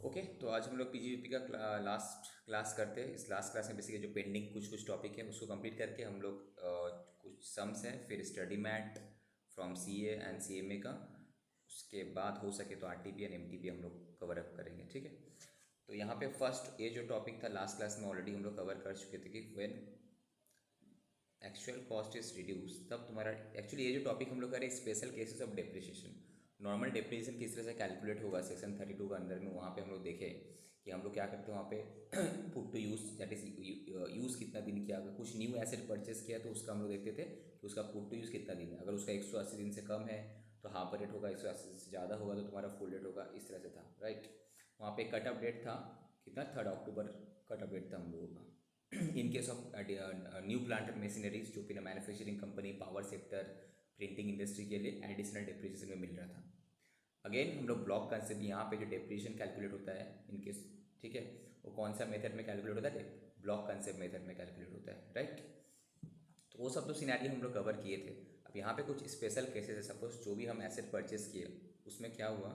Okay, तो आज हम लोग पीजीपीपी का लास्ट क्लास करते हैं। इस लास्ट क्लास में बेसिकली जो पेंडिंग कुछ टॉपिक है उसको कंप्लीट करके हम लोग कुछ सम्स हैं, फिर study mat from CA and CMA का, उसके बाद हो सके तो आरटीपी एंड एमटीपी हम लोग कवर अप करेंगे। ठीक है, तो यहाँ पे फर्स्ट ये जो टॉपिक था लास्ट क्लास में ऑलरेडी हम लोग कवर कर चुके थे कि when actual cost is reduce, तब तुम्हारा एक्चुअली ये जो टॉपिक हम लोग करें special cases of depreciation. Normal depreciation किस तरह से कैलकुलेट होगा सेक्शन 32 का अंदर में, वहाँ पे हम लोग देखें कि हम लोग क्या करते हैं वहाँ पे put to use, that is use कितना दिन किया। अगर कुछ न्यू एसेट परचेस किया तो उसका हम लोग देखते थे कि उसका पुट टू यूज़ कितना दिन है। अगर उसका 180 दिन से कम है तो हाफ रेट होगा, 180 से ज़्यादा होगा तो तुम्हारा फुल रेट होगा। इस तरह से था, राइट। वहाँ पे कट ऑफ डेट था कितना, 3 अक्टूबर कट ऑफ डेट था हम लोगों का। इन case of new plant and machineries जो कि manufacturing company, power sector, printing industry के लिए एडिशनल डेप्रिसिएशन में मिल रहा था। अगेन हम लोग ब्लॉक कंसेप्ट, यहाँ पे जो डेप्रिसिएशन कैलकुलेट होता है इन केस, ठीक है, वो कौन सा मेथड में कैलकुलेट होता है, ब्लॉक कंसेप्ट मेथड में कैलकुलेट होता है, राइट। तो वो सब तो सिनेरियो हम लोग कवर किए थे। अब यहाँ पे कुछ स्पेशल केसेस है। सपोज जो भी हम एसेट परचेस किए उसमें क्या हुआ,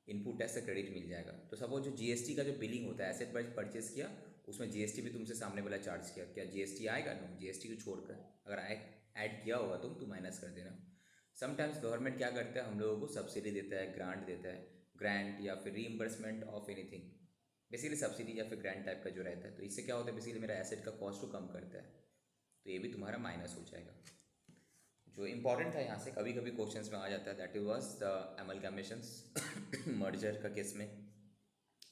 इनपुट टैक्स से क्रेडिट मिल जाएगा। तो सपोज जो जीएसटी का जो बिलिंग होता है, एसेट परचेस किया उसमें जीएसटी भी तुमसे सामने वाला चार्ज किया, क्या जीएसटी आएगा? नो, जीएसटी को छोड़कर अगर ऐड किया होगा तो माइनस कर देना। समटाइम्स गवर्नमेंट क्या करता है, हम लोगों को सब्सिडी देता है, ग्रांट देता है, ग्रांट या फिर reimbursement of anything, basically subsidy या फिर ग्रांट टाइप का जो रहता है। तो इससे क्या होता है, बेसिकली मेरा एसेट का कॉस्ट को कम करता है, तो ये भी तुम्हारा माइनस हो जाएगा। जो इंपॉर्टेंट था यहाँ से, कभी कभी क्वेश्चंस में आ जाता है, दैट वाज द एमलगैमेशंस मर्जर का केस में,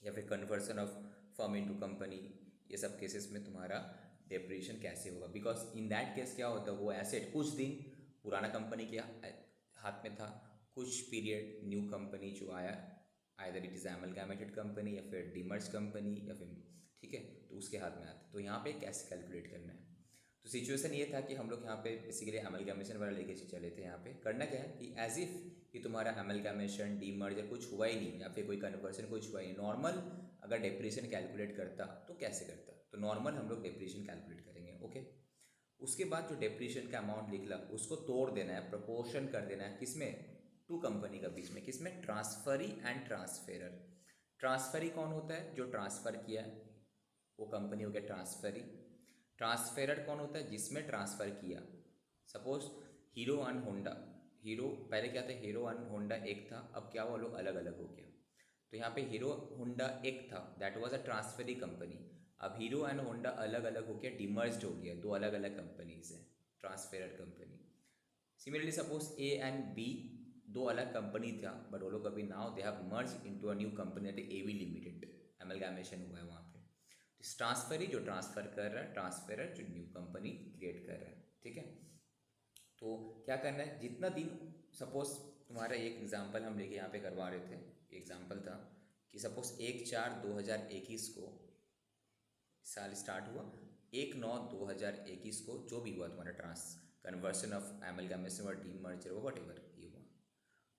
या फिर conversion of firm into company, ये सब केसेस में तुम्हारा डेप्रिसिएशन कैसे होगा। बिकॉज इन दैट केस क्या होता है, वो एसेट कुछ दिन पुराना कंपनी के हाथ में था, कुछ पीरियड न्यू कंपनी जो आया, आइदर इट इज़ एमलगैमेटेड कंपनी या फिर डिमर्ज कंपनी या फिर, ठीक है, तो उसके हाथ में आता है। तो यहाँ पे कैसे कैलकुलेट करना है, तो सिचुएशन ये था कि हम लोग यहाँ पे बेसिकली एमलगैमेशन वाला लेके चले थे। यहाँ पे करना क्या है कि एज इफ कि तुम्हारा एमलगैमेशन, डीमर्जर कुछ हुआ ही नहीं, या फिर कोई कन्वर्सन कुछ हुआ ही नहीं, नॉर्मल अगर डेप्रिसिएशन कैलकुलेट करता तो कैसे करता, तो नॉर्मल हम लोग डेप्रिसिएशन कैलकुलेट करेंगे। ओके, उसके बाद जो डेप्रिसिएशन का अमाउंट निकला उसको तोड़ देना है, प्रपोर्शन कर देना है, किसमें, टू कंपनी का बीच में, किसमें, ट्रांसफरी एंड ट्रांसफेरर। ट्रांसफरी कौन होता है, जो ट्रांसफ़र किया है वो कंपनी हो गया ट्रांसफरी। ट्रांसफेरर कौन होता है, जिसमें ट्रांसफ़र किया। Suppose hero and Honda, hero पहले क्या था, हीरो एंड होंडा एक था, अब क्या वो लोग अलग अलग हो गया। तो यहाँ पे हीरो होंडा एक था, that was a transferee company. अब हीरो एंड होंडा अलग अलग हो गया, डिमर्ज्ड हो गया, दो अलग अलग कंपनीज हैं, transferor company. Similarly suppose A and B दो अलग कंपनी था, बट वो लोग अभी now they have merge into a new company that AV limited, amalgamation हुआ है वहाँ पे। तो ट्रांसफरी जो ट्रांसफ़र कर रहा है, ट्रांसफेरर जो न्यू कंपनी क्रिएट कर रहा है, ठीक है। तो क्या करना है, जितना दिन, सपोज तुम्हारा एक एग्जांपल हम लेके यहाँ पे करवा रहे थे, एग्जांपल था कि सपोज 1/4/2021 को साल स्टार्ट हुआ, 1/9/2021 को जो भी हुआ तुम्हारा ट्रांस कन्वर्सन ऑफ एमलगैमेशन और डीमर्जर वट एवर ये हुआ,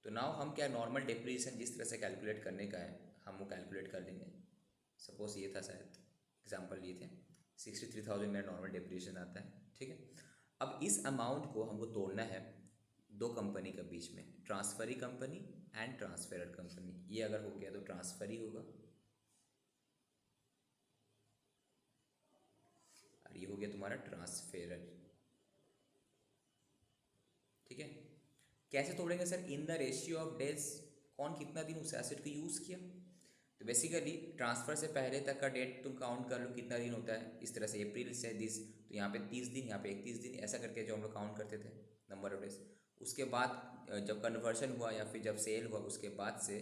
तो नाउ हम क्या, नॉर्मल डेप्रिसिएशन जिस तरह से कैलकुलेट करने का है हम वो कैलकुलेट कर देंगे। सपोज ये था, शायद एग्जांपल लिए थे, 63,000 मेरा नॉर्मल डेप्रिसिएशन आता है, ठीक है। अब इस अमाउंट को हमको तोड़ना है दो कंपनी के बीच में, ट्रांसफरी कंपनी एंड ट्रांसफेरर कंपनी। ये अगर हो गया तो ट्रांसफरी होगा और ये हो गया तुम्हारा ट्रांसफेरर, ठीक है। कैसे तोड़ेंगे sir, in the ratio of days, कौन कितना दिन उस एसेट को यूज़ किया। तो बेसिकली ट्रांसफ़र से पहले तक का डेट तुम काउंट कर लो कितना दिन होता है, इस तरह से अप्रैल से दिस, तो यहाँ पे 30 दिन, यहाँ पे 31 दिन, ऐसा करके जो हम लोग काउंट करते थे नंबर ऑफ डेज। उसके बाद जब कन्वर्शन हुआ या फिर जब सेल हुआ उसके बाद से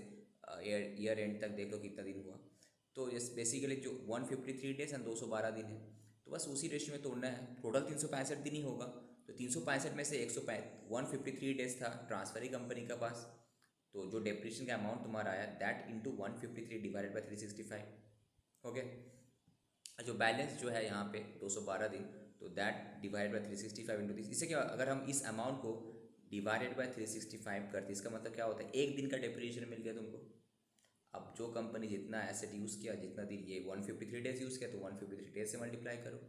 ईयर एंड तक देख लो कितना दिन हुआ। तो इस बेसिकली जो 153 डेज एंड 212 दिन है, तो बस उसी रेशियो में तोड़ना है। टोटल 365 दिन ही होगा, तो 365 में से 153 डेज था ट्रांसफरी कंपनी के पास, तो जो डेप्रिसिएशन का अमाउंट तुम्हारा आया दैट इंटू 153 डिवाइडेड बाई 365 हो गया। जो बैलेंस जो है यहाँ पे 212 दिन, तो that divide by 365 into this. इससे क्या, अगर हम इस अमाउंट को डिवाइडेड बाई 365 करते, इसका मतलब क्या होता है, एक दिन का डेप्रिसिएशन मिल गया तुमको। अब जो कंपनी जितना एसेट यूज़ किया, जितना दिन, ये 153 डेज यूज़ किया तो 153 डेज से मल्टीप्लाई करो,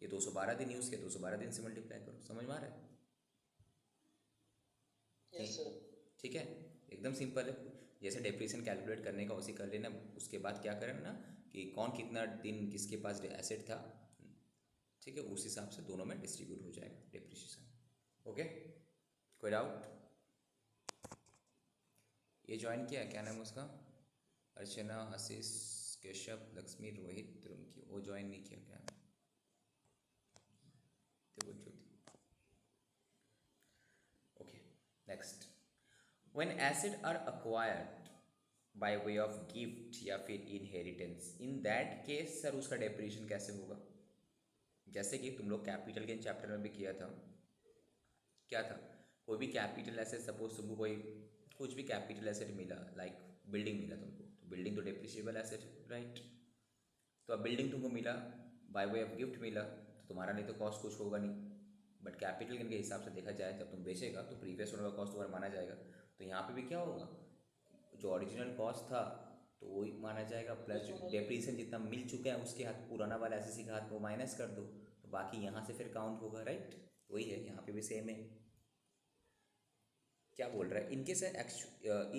ये 212 दिन यूज़ किया 212 दिन से मल्टीप्लाई करो। समझ में आ रहा है? Yes sir. ठीक है, एकदम सिंपल है। जैसे डेप्रिसिएशन कैलकुलेट करने का उसी कर लेना, उसके बाद क्या करें ना कि कौन कितना दिन किसके पास एसेट था, ठीक है, उस हिसाब से दोनों में डिस्ट्रीब्यूट हो जाएगा डेप्रिसिएशन। ओके, कोई डाउट? ये ज्वाइन किया है, क्या नाम है उसका? अर्चना, आशीष, केशव, लक्ष्मी, रोहित, रुमकी, वो ज्वाइन नहीं किया, क्या नाम? Jyoti. Okay, next. When asset are acquired by way of gift या फिर inheritance, in that case sir उसका डेप्रिसिएशन कैसे होगा? जैसे कि तुम लोग कैपिटल गेन चैप्टर में भी किया था, क्या था, कोई भी कैपिटल एसेट, सपोज तुमको कोई कुछ भी कैपिटल एसेट मिला, लाइक बिल्डिंग मिला तुमको, तो बिल्डिंग तो डेप्रिशिएबल एसेट है, राइट? तो अब बिल्डिंग तुमको मिला बाय वे ऑफ गिफ्ट मिला, तो तुम्हारा नहीं तो कॉस्ट कुछ होगा नहीं, बट कैपिटल गेन के हिसाब से देखा जाए जब तुम बेचेगा तो प्रीवियस ओनर का कॉस्ट तुम्हारा माना जाएगा। तो यहाँ पे भी क्या होगा, जो ओरिजिनल कॉस्ट था तो वही माना जाएगा, प्लस जो डेप्रिसिएशन जितना मिल चुका है उसके हाथ, पुराना वाला एसएससी का हाथ, वो माइनस कर दो, तो बाकी यहाँ से फिर काउंट होगा, राइट? वही है, यहाँ पे भी सेम है। क्या बोल रहा है, इनके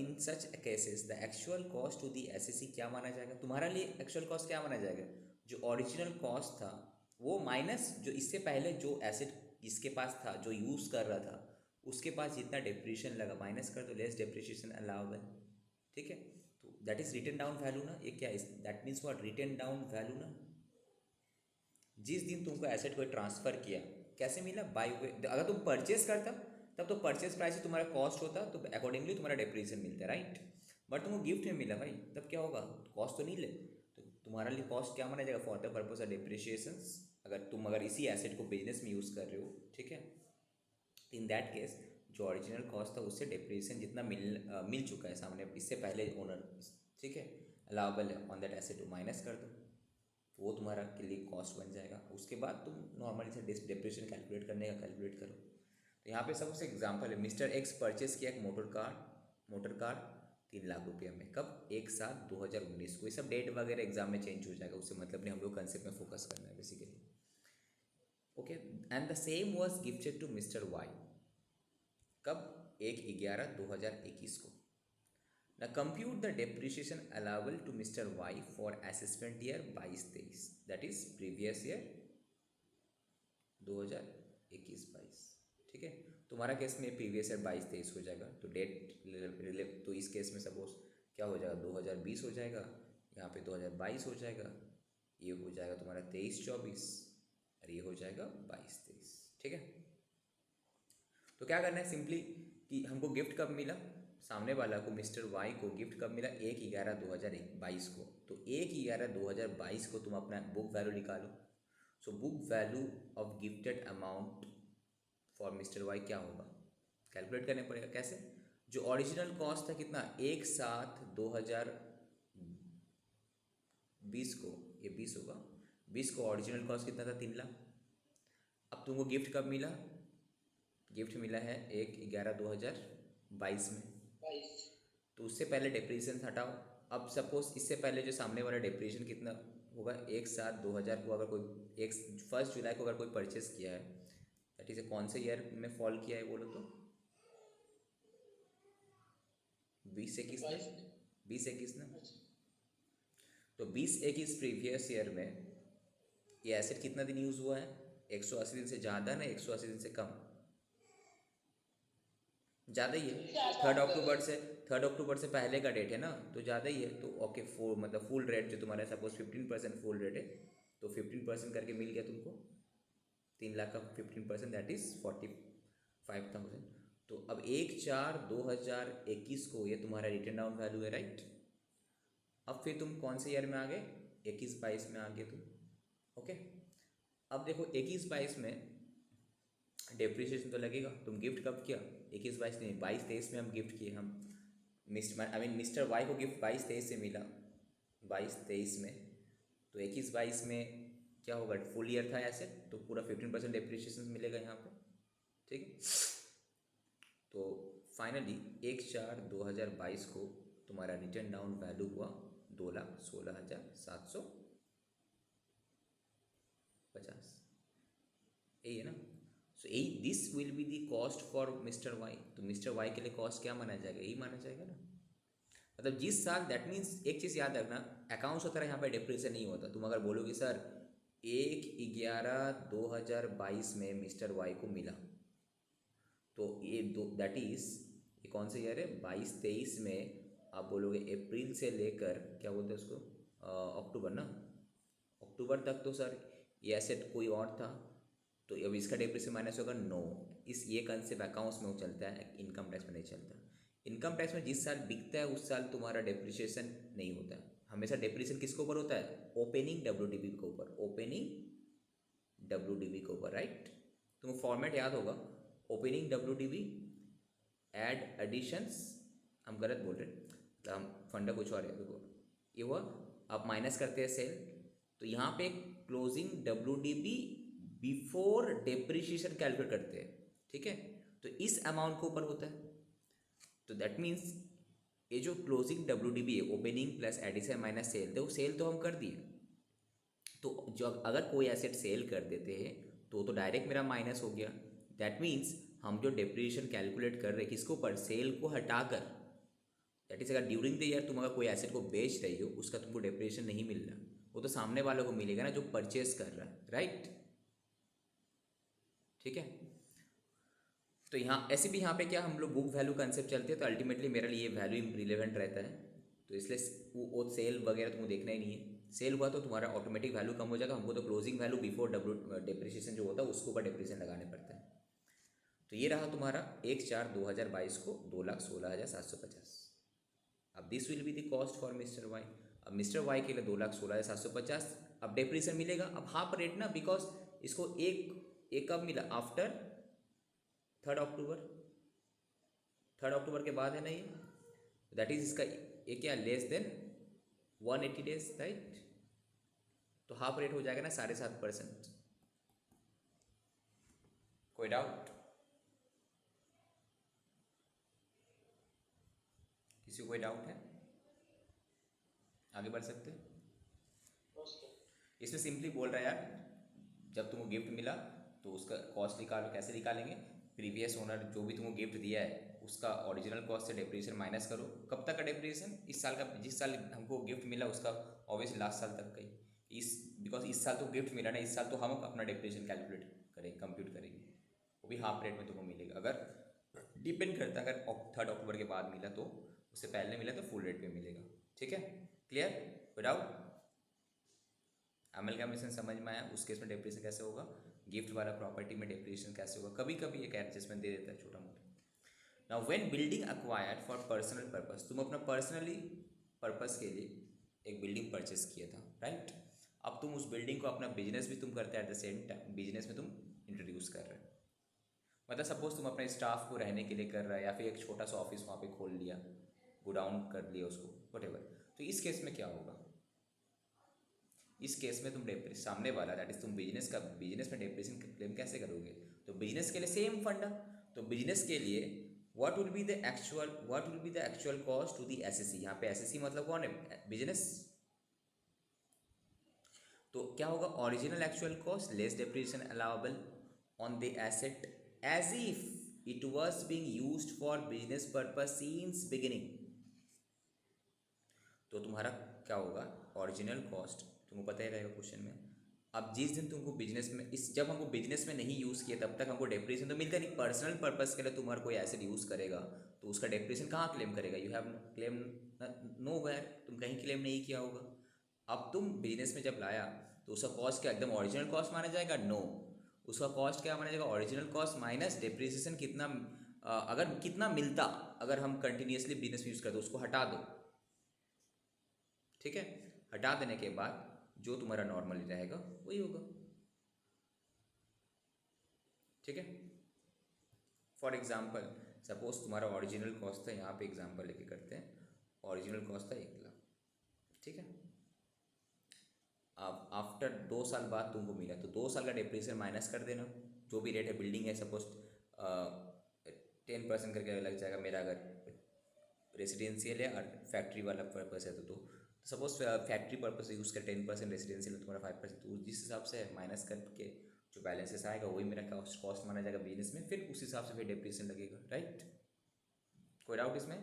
in such cases the actual cost to the assessee क्या माना जाएगा? तुम्हारा लिए एक्चुअल कॉस्ट क्या माना जाएगा? जो ओरिजिनल कॉस्ट था वो माइनस जो इससे पहले जो एसेट इसके पास था, जो यूज़ कर रहा था, उसके पास जितना डेप्रिसिएशन लगा माइनस कर दो, लेस डेप्रिसिएशन अलाउबल, ठीक है? तो that is written down value ना, ये क्या is, that means what, written down value ना। जिस दिन तुमको एसेट को ट्रांसफ़र किया, कैसे मिला? बाय वे, अगर तुम परचेस करता तब तो परचेस प्राइस ही तुम्हारा कॉस्ट होता, तो अकॉर्डिंगली तुम्हारा डेप्रिसिएशन मिलता है, राइट? बट तुमको गिफ्ट में मिला भाई, तब क्या होगा, कॉस्ट तो नहीं ले, तो तुम्हारे लिए कॉस्ट क्या माना जाएगा? For the purpose of depreciation, अगर इसी एसेट को बिजनेस में यूज़ कर रहे हो, ठीक है, इन दैट केस जो ओरिजिनल कॉस्ट था उससे डेप्रिसिएशन जितना मिल चुका है सामने इससे पहले ओनर, ठीक है, अलाउबल है ऑन दैट एसेट, माइनस कर दो, तो वो तुम्हारा के लिए कॉस्ट बन जाएगा। उसके बाद तुम नॉर्मली से डेप्रिसिएशन कैलकुलेट करने का कैलकुलेट करो। तो यहाँ पे सबसे एग्जांपल है, मिस्टर एक्स परचेस किया एक मोटर कार 3 लाख रुपये में, कब? 1/7/2019 को। ये सब डेट वगैरह एग्जाम में चेंज हो जाएगा, उससे मतलब नहीं, हम लोग कंसेप्ट में फोकस करना है basically. Okay, and the same was gifted to mister Y, कब? 1/11/2021 को। Now compute the depreciation allowable to Mr. Y for assessment year 22-23, that is previous year 2021-22, ठीक है? तुम्हारा केस में प्रीवियस ईयर 22-23 हो जाएगा, तो डेट तो इस केस में सपोज क्या हो जाएगा, 2020 हो जाएगा, यहाँ पे 2022 हो जाएगा, ये हो जाएगा तुम्हारा 23-24, और ये हो जाएगा 22-23, ठीक है? तो क्या करना है सिंपली कि हमको गिफ्ट कब मिला, सामने वाला को मिस्टर वाई को गिफ्ट कब मिला, 1/11/2022 को। तो 1/11/2022 को तुम अपना बुक वैल्यू निकालो। So book value of gifted amount for mister Y क्या होगा, कैलकुलेट करने पड़ेगा। कैसे? जो ओरिजिनल कॉस्ट था कितना, 1/7/2020 को, ये 20 होगा, 20 को ओरिजिनल कॉस्ट कितना था, 3 लाख। अब तुमको गिफ्ट कब मिला, गिफ्ट मिला है 1/11/2022 में, तो उससे पहले डेप्रिसिएशन हटाओ। अब सपोज इससे पहले जो सामने वाला डेप्रिसिएशन कितना होगा, 1/7/2000 को अगर कोई 1 जुलाई को अगर कोई परचेस किया है, दैट इज कौन से ईयर में फॉल किया है बोलो तो, 2021 ना। तो 2021 प्रीवियस ईयर में ये एसेट कितना दिन यूज़ हुआ है, 180 दिन से ज़्यादा ना 180 दिन से कम, ज़्यादा ही है। 3 अक्टूबर से पहले का डेट है ना, तो ज़्यादा ही है। तो ओके, मतलब फुल रेट जो तुम्हारा सपोज 15% फुल रेट है, तो 15% करके मिल गया तुमको 3 लाख का 15%, दैट इज़ 45,000। तो अब 1/4/2021 को ये तुम्हारा रिटर्न डाउन वैल्यू है, राइट? अब फिर तुम कौन से ईयर में आ गए, 21-22 में आ गए तुम। ओके, अब देखो 21-22 में डेप्रिसिएशन तो लगेगा। तुम गिफ्ट कब किया, 21-22 नहीं, 22-23 में हम गिफ्ट किए। हम मिस्टर वाई को गिफ्ट 22-23 से मिला, 22-23 में, तो 21-22 में क्या होगा, फुल ईयर था ऐसे, तो पूरा 15% डेप्रिसिएशन मिलेगा यहाँ पे, ठीक है? तो फाइनली 1/4/2022 को तुम्हारा रिटर्न डाउन वैल्यू हुआ 2,16,750, यही है ना। सो यही, this will be the cost for mister Y. तो मिस्टर वाई के लिए कॉस्ट क्या माना जाएगा, यही माना जाएगा ना। मतलब जिस साल, दैट मीन्स एक चीज़ याद रखना, अकाउंट्स होता है यहाँ पे डिप्रेशन नहीं होता। तुम अगर बोलोगे सर 1/11/2022 में मिस्टर वाई को मिला, तो ये दो, दैट इज़ ये कौन से ईयर है, 22-23 में आप बोलोगे अप्रैल से लेकर क्या बोलते हैं उसको, अक्टूबर ना, अक्टूबर तक तो सर ये एसेट कोई और था, तो अब इसका डिप्रेशन माइनस होगा, नो। इस ये कंसेप्ट अकाउंट्स में वो चलता है, इनकम टैक्स में नहीं चलता। इनकम टैक्स में जिस साल बिकता है उस साल तुम्हारा डिप्रिसिएशन नहीं होता है। हमेशा डिप्रिसिएशन किसके ऊपर होता है, ओपनिंग डब्ल्यूडीबी के ऊपर, ओपनिंग डब्ल्यूडीबी के ऊपर, राइट। तुमको फॉर्मेट याद होगा, ओपनिंग डब्ल्यूडीबी, एड एडिशंस, हम गलत बोल रहे हैं, मतलब हम फंडा कुछ और है, देखो ये हुआ, आप माइनस करते हैं सेल, तो यहाँ पे closing WDB before depreciation calculate करते हैं, ठीक है, तो इस अमाउंट के ऊपर होता है। तो दैट मीन्स ये जो क्लोजिंग डब्ल्यूडीबी है, opening plus addition minus sale, तो सेल तो हम कर दिए, तो जब अगर कोई एसेट सेल कर देते हैं तो डायरेक्ट मेरा माइनस हो गया। दैट मीन्स हम जो डेप्रिसिएशन कैलकुलेट कर रहे हैं किसके ऊपर, सेल को हटाकर। दैट इज अगर ड्यूरिंग द ईयर तुम अगर कोई एसेट को बेच रही हो, उसका तुमको डेप्रिसिएशन नहीं मिल रहा, वो तो सामने वालों को मिलेगा ना जो परचेस कर रहा है, राइट, ठीक है। तो यहाँ ऐसे भी यहाँ पे क्या हम लोग बुक वैल्यू कंसेप्ट चलते हैं, तो अल्टीमेटली मेरे लिए वैल्यू रिलेवेंट रहता है, तो इसलिए वो सेल वगैरह तुमको देखना ही नहीं है। सेल हुआ तो तुम्हारा ऑटोमेटिक वैल्यू कम हो जाएगा, हमको तो क्लोजिंग वैल्यू बिफोर डेप्रिसिएशन जो होता है उसके ऊपर डेप्रिसिएशन लगाने पड़ता है। तो ये रहा तुम्हारा 1/4/2022 को 2,16,750। अब this will be the cost for mister Y. अब मिस्टर वाई के लिए 2,16,750। अब डेप्रिसिएशन मिलेगा, अब हाफ रेट ना, बिकॉज इसको एक कब मिला, आफ्टर 3 अक्टूबर, 3 अक्टूबर के बाद है ना ये, दैट इज इसका ये क्या, लेस देन 180 डेज, राइट। तो हाफ रेट हो जाएगा ना 7.5%। कोई डाउट, किसी को कोई डाउट है, आगे बढ़ सकते हैं। इसमें सिंपली बोल रहा है यार, जब तुमको गिफ्ट मिला तो उसका कॉस्ट निकालो, कैसे निकालेंगे, प्रीवियस ओनर जो भी तुमको गिफ्ट दिया है उसका ओरिजिनल कॉस्ट से डेप्रिसिएशन माइनस करो। कब तक का डेप्रिसिएशन, इस साल का, जिस साल हमको गिफ्ट मिला उसका, ऑब्वियसली लास्ट साल तक का ही, इस बिकॉज इस साल तो गिफ्ट मिला ना, इस साल तो हम अपना डेप्रिसिएशन कैलकुलेट करेंगे, कंप्यूट करेंगे, वो भी हाफ रेट में तुमको मिलेगा। अगर डिपेंड करता है, अगर 3 अक्टूबर के बाद मिला तो, उससे पहले मिला तो फुल रेट पे मिलेगा, ठीक है, क्लियर, विदाउट अमलगामेशन समझ में आया। उस केस में डेप्रिसिएशन कैसे होगा, गिफ्ट वाला प्रॉपर्टी में डेप्रिसिएशन कैसे होगा, कभी कभी एक एडजस्टमेंट दे देता है छोटा मोटा। Now when building acquired for personal purpose, तुम अपना पर्सनली पर्पस के लिए एक बिल्डिंग परचेस किया था, राइट। अब तुम उस बिल्डिंग को अपना बिजनेस भी तुम करते हैं, at the same time business में तुम इंट्रोड्यूस कर रहे हो। मतलब सपोज तुम अपने स्टाफ को रहने के लिए कर रहा है, या फिर एक छोटा सा ऑफिस वहाँ पे खोल लिया, गोडाउन कर लिया उसको, वटेवर। तो इस केस में क्या होगा, इस केस में तुम सामने वाला, दैट इज तुम बिजनेस का, बिजनेस में डेप्रिसिएशन क्लेम कैसे करोगे, तो बिजनेस के लिए सेम फंडा। तो बिजनेस के लिए what will be the actual cost to the SSC, यहाँ पे एसएससी मतलब कौन है, बिजनेस। तो क्या होगा, original actual cost less depreciation allowable on the asset as if it was being used for business purpose since beginning. तो तुम्हारा क्या होगा, ओरिजिनल कॉस्ट, तुमको पता ही रहेगा क्वेश्चन में। अब जिस दिन तुमको बिजनेस में, इस जब हमको बिजनेस में नहीं यूज़ किया तब तक हमको डेप्रिसिएशन तो मिलता नहीं। पर्सनल पर्पस के लिए तुम्हारा कोई एसेट यूज़ करेगा तो उसका डेप्रिसिएशन कहाँ क्लेम करेगा, you have claim nowhere, तुम कहीं क्लेम नहीं किया होगा। अब तुम बिजनेस में जब लाया तो उसका कॉस्ट क्या एकदम ओरिजिनल कॉस्ट माना जाएगा, नो। उसका कॉस्ट क्या माना जाएगा, ओरिजिनल कॉस्ट माइनस डेप्रिसिएशन कितना, अगर कितना मिलता, अगर हम कंटिन्यूसली बिजनेस यूज़ करते उसको हटा दो, ठीक है। हटा देने के बाद जो तुम्हारा नॉर्मली रहेगा वही होगा, ठीक है। फॉर एग्जाम्पल सपोज तुम्हारा ओरिजिनल कॉस्ट था, यहाँ पे एग्जाम्पल लेके करते हैं, ओरिजिनल कॉस्ट था 1,00,000, ठीक है। अब आफ्टर 2 साल बाद तुमको मिला तो 2 साल का डेप्रिसिएशन माइनस कर देना, जो भी रेट है, बिल्डिंग है सपोज 10% करके लग जाएगा मेरा, अगर रेसिडेंशियल है और फैक्ट्री वाला पर्पस है तो सपोज फैक्ट्री पर्पस यूज़ कर 10%, रेसिडेंशियल तुम्हारा 5%, तो जिस हिसाब से माइनस करके जो बैलेंसेस आएगा वही मेरा कॉस्ट माना जाएगा बिजनेस में, फिर उस हिसाब से फिर डेप्रिसिएशन लगेगा, राइट। कोई डाउट इसमें,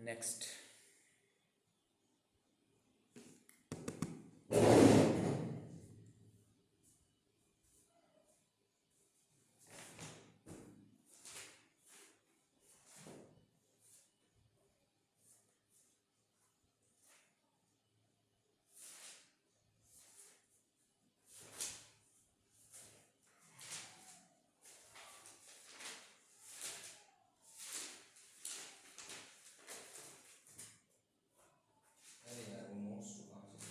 नेक्स्ट, अरे यार वो नोट्स तो कहाँ से?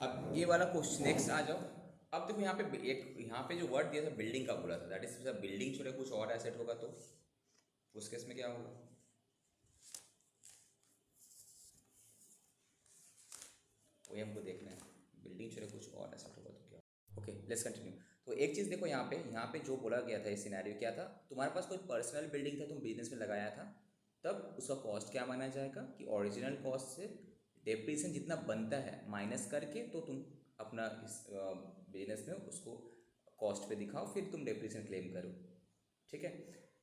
अब ये वाला क्वेश्चन नेक्स्ट आ जाओ। अब देखो यहाँ पे एक, यहाँ पे जो वर्ड दिया था बिल्डिंग का बोला था, दैट इज बिल्डिंग छोड़े कुछ और एसेट होगा तो उस केस में क्या होगा? वही हमको देखना है, बिल्डिंग छोड़े कुछ और एसेट होगा तो क्या? Okay, let's continue. तो एक चीज़ देखो यहाँ पे जो बोला गया था, इस सिनेरियो क्या था, तुम्हारे पास कोई पर्सनल बिल्डिंग था, तुम बिजनेस में लगाया था, तब उसका कॉस्ट क्या माना जाएगा कि ओरिजिनल कॉस्ट से डेप्रिसिएशन जितना बनता है माइनस करके तो तुम अपना इस बिजनेस में उसको कॉस्ट पे दिखाओ, फिर तुम डेप्रिसिएशन क्लेम करो, ठीक है।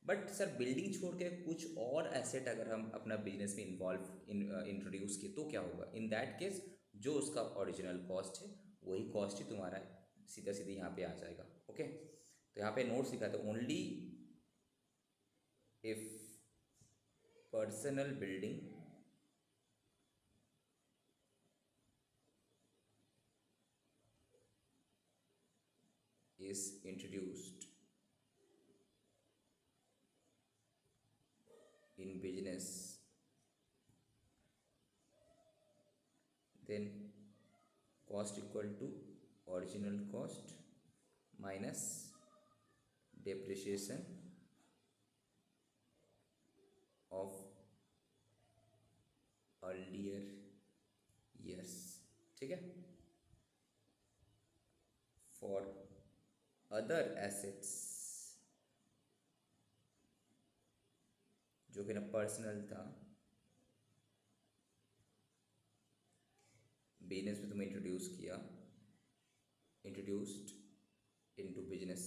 बट सर बिल्डिंग छोड़ के कुछ और एसेट अगर हम अपना बिजनेस में इंट्रोड्यूस किए तो क्या होगा? इन दैट केस जो उसका ओरिजिनल कॉस्ट है वही कॉस्ट ही तुम्हारा सीधा सीधा यहाँ पे आ जाएगा। ओके, तो यहाँ पे नोट्स लिखा था, only if personal building is introduced in business, then cost equal to original cost minus depreciation of earlier years, ठीक है। for other assets जो कि ना पर्सनल था, बिजनेस में तुम्हें इंट्रोड्यूस्ड इनटू बिजनेस,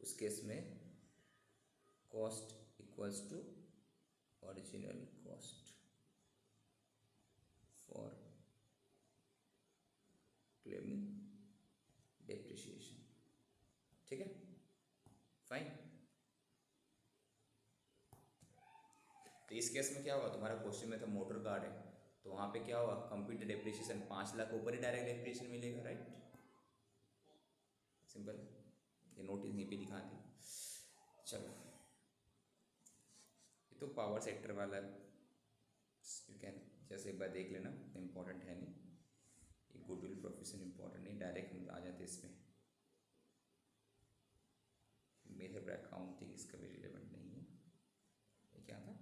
उस केस में cost equals to original cost for claiming depreciation, ठीक है, फाइन। तो इस केस में क्या होगा, तुम्हारा क्वेश्चन में था मोटर कार है, तो वहाँ पे क्या होगा, कंप्यूटर डेप्रिसिएशन 5 लाख ऊपर ही डायरेक्ट डेप्रिसिएशन मिलेगा, राइट, सिंपल। ये नोटिस यहीं पे दिखा दी। चलो, ये तो पावर सेक्टर वाला यू कैन जैसे एक बार देख लेना, इम्पोर्टेंट है नहीं, ये गुडविल प्रोफेशन इम्पोर्टेंट नहीं, डायरेक्ट हम आ जाते इसमें। मेरे पर अकाउंटिंग इसका भी रिलेवेंट नहीं है। ये क्या था,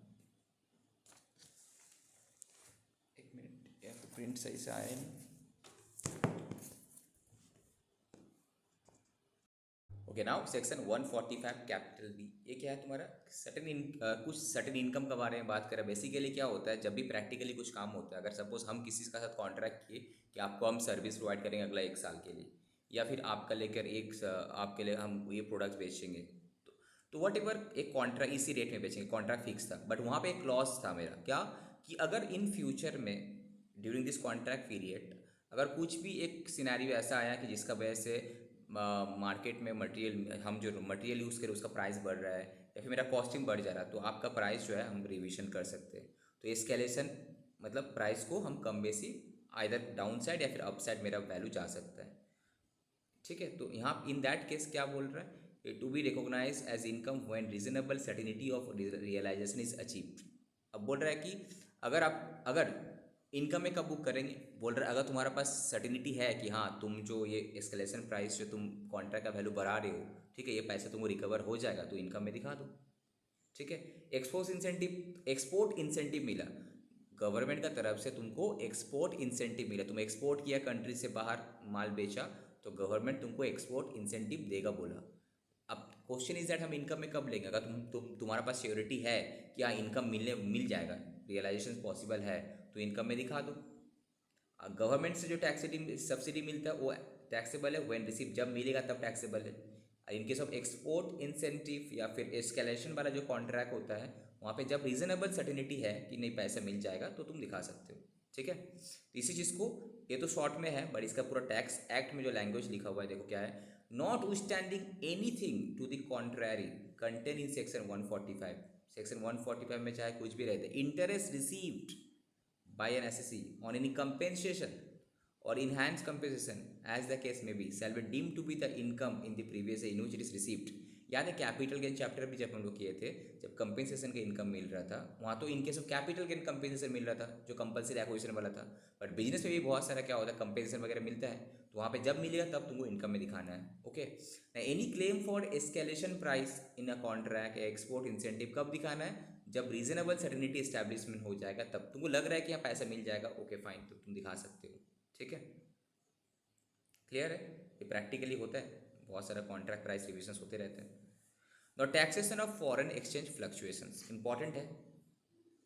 एक मिनट यार, तो प्रिंट सही से आया नहीं। Okay, now section 145 capital B, ये क्या है तुम्हारा, कुछ सर्टेन इनकम के बारे में बात करें। बेसिकली क्या होता है, जब भी प्रैक्टिकली कुछ काम होता है, अगर सपोज हम किसी का साथ कॉन्ट्रैक्ट किए कि आपको हम सर्विस प्रोवाइड करेंगे अगला 1 साल के लिए, या फिर आपका लेकर आपके लिए हम ये प्रोडक्ट्स बेचेंगे, तो वट एवर एक कॉन्ट्रैक्ट इसी रेट में बेचेंगे, कॉन्ट्रैक्ट फिक्स था, बट वहाँ पे एक क्लॉज था मेरा क्या, कि अगर इन फ्यूचर में ड्यूरिंग दिस कॉन्ट्रैक्ट पीरियड अगर कुछ भी एक सिनेरियो ऐसा आया कि जिसका वजह से मार्केट में मटेरियल, हम जो मटेरियल यूज़ करें उसका प्राइस बढ़ रहा है या फिर मेरा कॉस्टिंग बढ़ जा रहा है, तो आपका प्राइस जो है हम रिविजन कर सकते हैं। तो एस्केलेशन मतलब प्राइस को हम कम बेसी आइदर डाउन साइड या फिर अप साइड मेरा वैल्यू जा सकता है, ठीक है। तो यहाँ इन दैट केस क्या बोल रहा है, to be recognize as income when reasonable certainty of realization is achieved. अब बोल रहा है कि अगर इनकम में कब बुक करेंगे, बोल रहा है अगर तुम्हारे पास सर्टिनिटी है कि हाँ तुम जो ये एस्केलेशन प्राइस जो तुम कॉन्ट्रैक्ट का वैल्यू बढ़ा रहे हो, ठीक है, ये पैसे तुमको रिकवर हो जाएगा, तो इनकम में दिखा दो, ठीक है। एक्सपोर्ट इंसेंटिव मिला गवर्नमेंट का तरफ से, तुमको एक्सपोर्ट इंसेंटिव मिला, तुम एक्सपोर्ट किया कंट्री से बाहर माल बेचा, तो गवर्नमेंट तुमको एक्सपोर्ट इंसेंटिव देगा बोला। अब क्वेश्चन इज दैट हम इनकम में कब लेंगे, अगर तुम्हारे पास श्योरिटी है कि हाँ इनकम मिल जाएगा, रियलाइजेशन पॉसिबल है, तो इनकम में दिखा दो। गवर्नमेंट से जो टैक्स सब्सिडी मिलता है वो टैक्सेबल है, व्हेन रिसीव जब मिलेगा तब टैक्सेबल है। In case of export incentive या फिर एस्केलेशन वाला जो कॉन्ट्रैक्ट होता है, वहाँ पे जब रीजनेबल सर्टिनिटी है कि नहीं पैसा मिल जाएगा, तो तुम दिखा सकते हो, ठीक है। तो इसी चीज़ को, ये तो शॉर्ट में है, बट इसका पूरा टैक्स एक्ट में जो लैंग्वेज लिखा हुआ है देखो क्या है, notwithstanding anything to the contrary contain in section 145। Section 145 में चाहे कुछ भी रहते, interest received by an SSE on any compensation or enhanced compensation as the case may be shall be deemed to be the income in the previous year in which it is received। याद है capital gain chapter भी जब हम लोग किए थे, जब compensation का इनकम मिल रहा था, वहाँ तो in case of capital gain compensation मिल रहा था जो कंपल्सरी एक्विजिशन वाला था। बट बिजनेस में भी बहुत सारा क्या होता है, कंपेंसेशन वगैरह मिलता है, तो वहाँ पे जब मिलेगा तब तुमको इनकम में दिखाना है, okay. Any claim for escalation price in a contract export incentive कब दिखाना है, जब रीजनेबल सर्टिनिटी एस्टैब्लिशमेंट हो जाएगा, तब तुमको लग रहा है कि यहाँ पैसा मिल जाएगा, ओके फाइन, तो तुम दिखा सकते हो, ठीक है। क्लियर है, ये प्रैक्टिकली होता है, बहुत सारा कॉन्ट्रैक्ट प्राइस रिविजन्स होते रहते हैं। The taxation of foreign exchange fluctuations important है,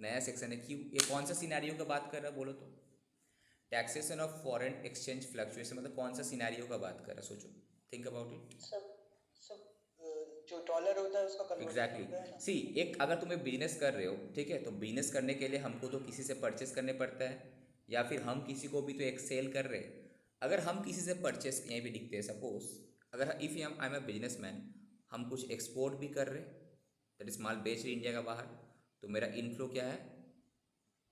नया सेक्शन है। क्यों, ये कौन सा सिनेरियो का बात कर रहा है बोलो तो, taxation of foreign exchange fluctuation मतलब कौन सा सिनेरियो का बात कर रहा है, सोचो, थिंक अबाउट इट। सब सब जो डॉलर होता है उसका कन्वर्जन एग्जैक्टली होता है ना। सी, एक अगर तुम्हें बिजनेस कर रहे हो, ठीक है, तो बिजनेस करने के लिए हमको तो किसी से परचेस करने पड़ता है, या फिर हम किसी को भी तो एक सेल कर रहे हैं। अगर हम किसी से परचेस, यहीं पे दिखते हैं सपोज, अगर if I am a businessman, हम कुछ एक्सपोर्ट भी कर रहे, दैट इज माल बेच रहे इंडिया का बाहर, तो मेरा इनफ्लो क्या है,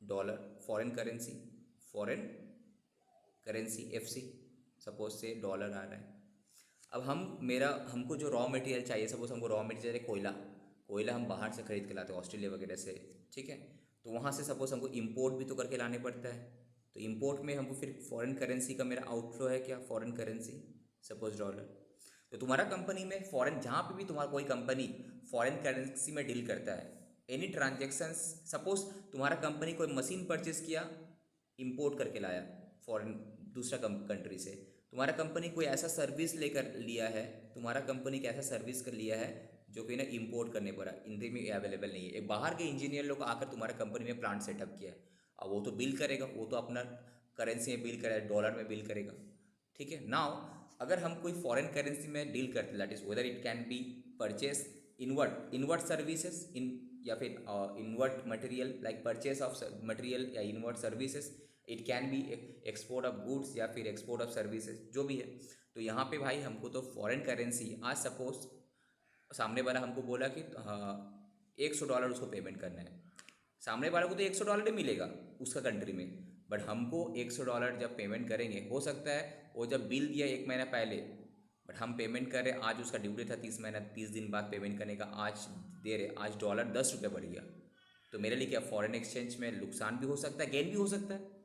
dollar, foreign currency, foreign currency FC, suppose से डॉलर आ रहा है। अब हमको जो रॉ मटेरियल चाहिए, सपोज हमको रॉ मटेरियल है कोयला हम बाहर से खरीद के लाते हैं ऑस्ट्रेलिया वगैरह से, ठीक है, तो वहाँ से सपोज हमको इंपोर्ट भी तो करके लाने पड़ता है, तो इंपोर्ट में हमको फिर फॉरेन करेंसी का मेरा आउटफ्लो है क्या, फॉरेन करेंसी, सपोज डॉलर। तो तुम्हारा कंपनी में फॉरेन, जहाँ पे भी तुम्हारा कोई कंपनी फॉरेन करेंसी में डील करता है, एनी ट्रांजेक्शन्स, सपोज तुम्हारा कंपनी कोई मशीन परचेस किया, इंपोर्ट करके लाया फॉरेन दूसरा कंट्री से, तुम्हारा कंपनी कोई ऐसा सर्विस लेकर लिया है, तुम्हारा कंपनी का ऐसा सर्विस कर लिया है जो कि ना इंपोर्ट करने पड़ा, इंडिया में अवेलेबल नहीं है, एक बाहर के इंजीनियर लोग आकर तुम्हारा कंपनी में प्लांट सेटअप किया है, अब वो तो बिल करेगा, वो तो अपना करेंसी में बिल करेगा, डॉलर में बिल करेगा, ठीक है। नाउ अगर हम कोई फॉरेन करेंसी में डील करते हैं, that is whether it can be purchase inward services in, या फिर inward material like purchase of material या inward services, it can be export of goods या फिर एक्सपोर्ट ऑफ सर्विसेज, जो भी है। तो यहाँ पे भाई हमको तो फॉरेन करेंसी, आज सपोज सामने वाला हमको बोला कि हाँ $100 उसको पेमेंट करना है, सामने वाले को तो $100 ही मिलेगा उसका कंट्री में, बट हमको $100 जब पेमेंट करेंगे, हो सकता है वो जब बिल दिया 1 महीना पहले, बट हम पेमेंट कर रहे, आज उसका ड्यूटी था 30 दिन बाद पेमेंट करने का, आज दे रहे, आज डॉलर $10 बढ़ गया, तो मेरे लिए क्या फॉरेन एक्सचेंज में नुकसान भी हो सकता है, गेन भी हो सकता है।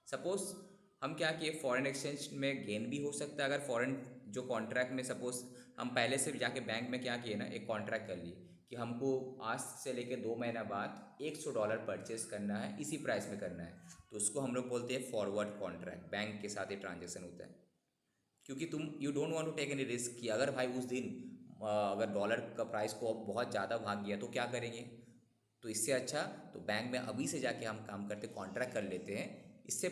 सपोज हम क्या किए, फॉरेन एक्सचेंज में गेन भी हो सकता है, अगर फॉरेन जो कॉन्ट्रैक्ट में सपोज हम पहले से जाके बैंक में क्या किए ना, एक कॉन्ट्रैक्ट कर लिए कि हमको आज से लेके 2 महीना बाद $100 परचेस करना है, इसी प्राइस में करना है, तो उसको हम लोग बोलते हैं फॉरवर्ड कॉन्ट्रैक्ट, बैंक के साथ ये ट्रांजेक्शन होता है, क्योंकि तुम you don't want to take any risk कि अगर भाई उस दिन अगर डॉलर का प्राइस को बहुत ज़्यादा भाग गया तो क्या करेंगे, तो इससे अच्छा तो बैंक में अभी से जाके हम काम करते कॉन्ट्रैक्ट कर लेते हैं, इससे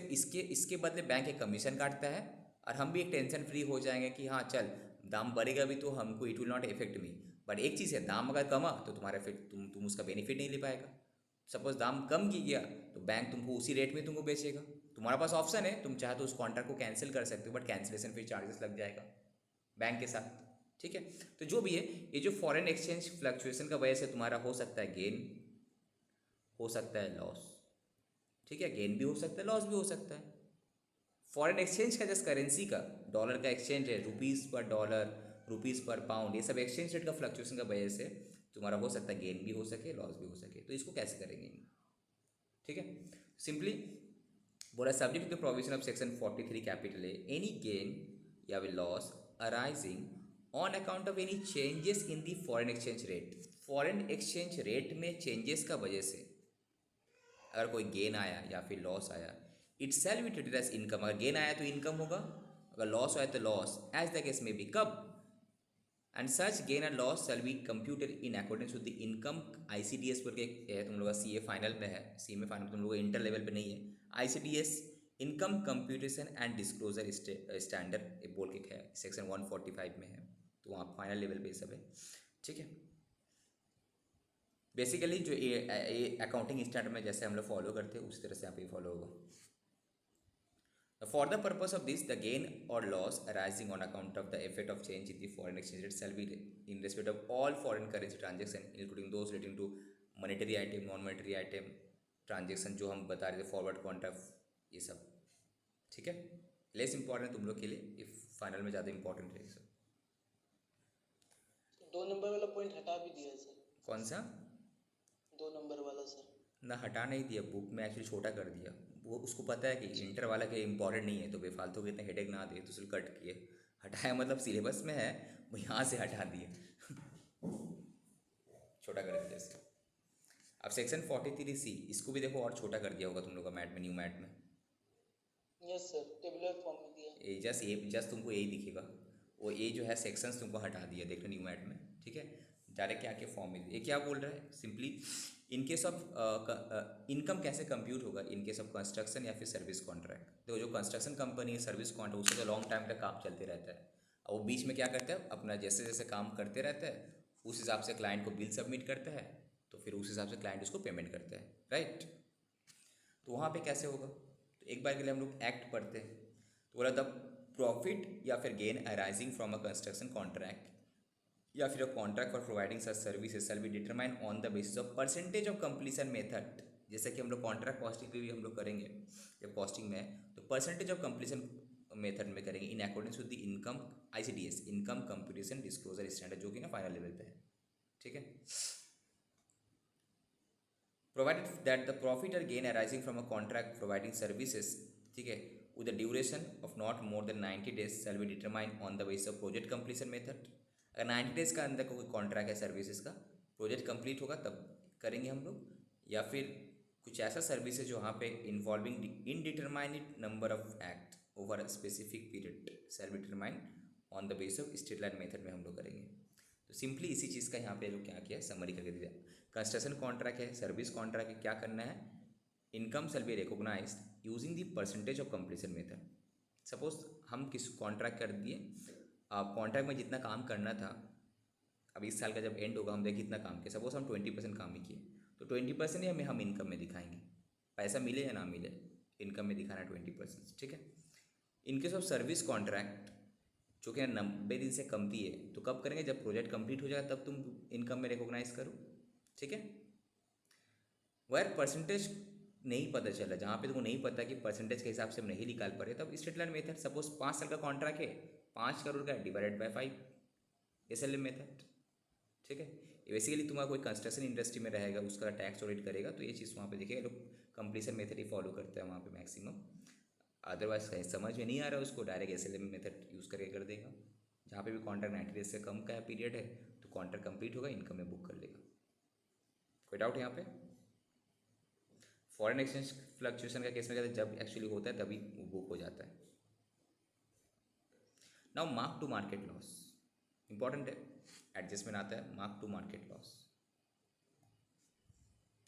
इसके बदले बैंक एक कमीशन काटता है, और हम भी एक टेंशन फ्री हो जाएंगे कि हाँ चल दाम बढ़ेगा भी तो हमको it will not effect me, but एक चीज़ है, दाम अगर कमा तो तुम्हारा फिर तुम उसका बेनिफिट नहीं ले पाएगा। सपोज दाम कम की गया तो बैंक तुमको उसी रेट में तुमको बेचेगा, तुम्हारे पास ऑप्शन है, तुम चाहे तो उस कॉन्ट्रैक्ट को कैंसिल कर सकते हो, बट कैंसिलेशन फिर चार्जेस लग जाएगा बैंक के साथ, ठीक है। तो जो भी है, ये जो फॉरेन एक्सचेंज फ्लक्चुएशन का वजह से तुम्हारा हो सकता है गेन, हो सकता है लॉस, ठीक है, गेन भी हो सकता है, लॉस भी हो सकता है। फॉरेन एक्सचेंज का जस्ट करेंसी का, डॉलर का एक्सचेंज है, रुपीज़ पर डॉलर, रुपीज़ पर पाउंड, ये सब एक्सचेंज रेट का फ्लक्चुएशन का वजह से तुम्हारा हो सकता है गेन भी हो सके, लॉस भी हो सके। तो इसको कैसे करेंगे, ठीक है। सिंपली बोला subject to the provision of section 43 capital A, any gain या will loss arising on account of any changes in the foreign exchange rate, foreign exchange rate में चेंजेस का वजह से अगर कोई गेन आया या फिर लॉस आया, it shall be treated as income. अगर गेन आया तो इनकम होगा, अगर लॉस आया तो लॉस, एज द केस में भी। कब? And such gain and loss shall be computed in accordance with the income. ICDS पर है, तुम लोग का CA फाइनल में है, CA फाइनल तुम लोग का इंटर लेवल पे नहीं है। ICDS income computation and disclosure standard बोल के है, सेक्शन 145 में है, तो वहाँ फाइनल लेवल पे सब है, ठीक है। बेसिकली जो ये अकाउंटिंग स्टैंडर्ड में जैसे हम लोग फॉलो करते हैं उसी तरह से यहाँ पे फॉलो होगा। For the purpose of this, the gain or loss arising on account of the effect of change in the foreign exchange rate shall be in respect of all foreign currency transaction, including those relating to monetary item, non-monetary item transaction जो हम बता रहे थे, forward contract, ये सब, ठीक है। Less important तुम लोग के लिए, इफ फाइनल में ज़्यादा इंपॉर्टेंट है ये सब। 2 नंबर वाला पॉइंट हटा भी दिया सर। कौन सा? 2 नंबर वाला सर। ना, हटा नहीं दिया, बुक में एक्चुअली छोटा कर दिया। वो उसको पता है कि इंटर वाला के इंपॉर्टेंट नहीं है, तो बेफालतू के इतने हेडेक ना दे, तो उसने कट किए। हटाया मतलब सिलेबस में है, वो यहाँ से हटा दिए छोटा कर दिया इसको। अब सेक्शन 43C, इसको भी देखो और छोटा कर दिया होगा तुम लोग का मैट में, न्यू मैट में। यस सर, टेबुलर फॉर्म में दिया। जस्ट तुमको यही दिखेगा, वो ये जो है सेक्शंस तुमको हटा दिया, देखो न्यू मैट में, ठीक है। डायरेक्ट क्या के फॉर्म में, ये क्या बोल रहा है simply, in case of income कैसे कंप्यूट होगा इन केस ऑफ कंस्ट्रक्शन या फिर सर्विस कॉन्ट्रैक्ट। देखो जो कंस्ट्रक्शन कंपनी है, सर्विस कॉन्ट्रैक्ट, उससे तो लॉन्ग टाइम तक काम चलते रहता है, और वो बीच में क्या करता है, अपना जैसे जैसे काम करते रहता है उस हिसाब से क्लाइंट को बिल सबमिट करता है, तो फिर उस हिसाब से क्लाइंट उसको पेमेंट करता है, राइट। तो वहाँ पे कैसे होगा, तो एक बार के लिए हम लोग एक्ट पढ़ते हैं। तो बोला द प्रॉफिट या फिर gain arising from a construction contract या फिर contract for providing such services shall be determine on the basis of percentage of completion method. जैसे कि हम लोग कॉन्ट्रैक्ट कॉस्टिंग पे भी हम लोग करेंगे, जब कॉस्टिंग में है तो परसेंटेज ऑफ कंप्लीशन मेथड में करेंगे, इन accordance with the income ICDS income computation disclosure standard, जो कि ना फाइनल लेवल पे है, ठीक है। प्रोवाइडेड दैट द प्रॉफिट और gain arising from a contract providing services, ठीक है, with the duration of not more than 90 days shall be determine on the basis of project completion method. अगर 90 days का अंदर कोई कॉन्ट्रैक्ट है services का, project complete होगा तब करेंगे हम लोग, या फिर कुछ ऐसा सर्विसेज जो वहाँ पे involving इनडिटरमाइनेट number of act over a specific period shall be determine on the basis of straight line method में हम लोग करेंगे। तो सिंपली इसी चीज़ का यहाँ पे लोग क्या किया, समरी करके दिया। कंस्ट्रक्शन कॉन्ट्रैक्ट है, सर्विस कॉन्ट्रैक्ट है, क्या करना है, income shall be recognized using the percentage of completion method. Suppose हम किस कॉन्ट्रैक्ट कर दिए, कॉन्ट्रैक्ट में जितना काम करना था, अब इस साल का जब एंड होगा हम देखिए कितना काम किया, सपोज हम 20% काम ही किए, तो 20% ही हम इनकम में दिखाएंगे, पैसा मिले या ना मिले, इनकम में दिखाना 20%, ठीक है। इनकेस ऑफ सर्विस कॉन्ट्रैक्ट जो कि 90 दिन से कम दी है, तो कब करेंगे, जब प्रोजेक्ट कंप्लीट हो जाएगा तब तुम इनकम में रिकॉग्नाइज करो, ठीक है। वायर परसेंटेज नहीं पता चला, जहाँ पे तुमको नहीं पता कि परसेंटेज के हिसाब से हम नहीं निकाल पा रहे, तब स्ट्रेट लाइन मेथड, सपोज 5 साल का कॉन्ट्रैक्ट है, 5 करोड़ का डिवाइडेड बाय 5, SLM मेथड, ठीक है। ये बेसिकली तुम्हारा कोई कंस्ट्रक्शन इंडस्ट्री में रहेगा, उसका टैक्स ऑडिट करेगा, तो ये चीज़ वहाँ पे देखिएगा, लोग कंप्लीशन मेथड ही फॉलो करते हैं वहाँ पे मैक्सिमम। अदरवाइज समझ में नहीं आ रहा है उसको, डायरेक्ट SLM मेथड यूज़ करके कर देगा। जहाँ पे भी कॉन्ट्रैक्ट 90 डेज से कम का पीरियड है तो कॉन्ट्रैक्ट कंप्लीट होगा, इनकम में बुक कर लेगा। कोई डाउट यहाँ पे? फॉरेन एक्सचेंज फ्लक्चुएशन का केस में कहते हैं जब एक्चुअली होता है तभी वो बुक हो जाता है। Now mark to market loss important है, एडजस्टमेंट आता है। मार्क टू मार्केट लॉस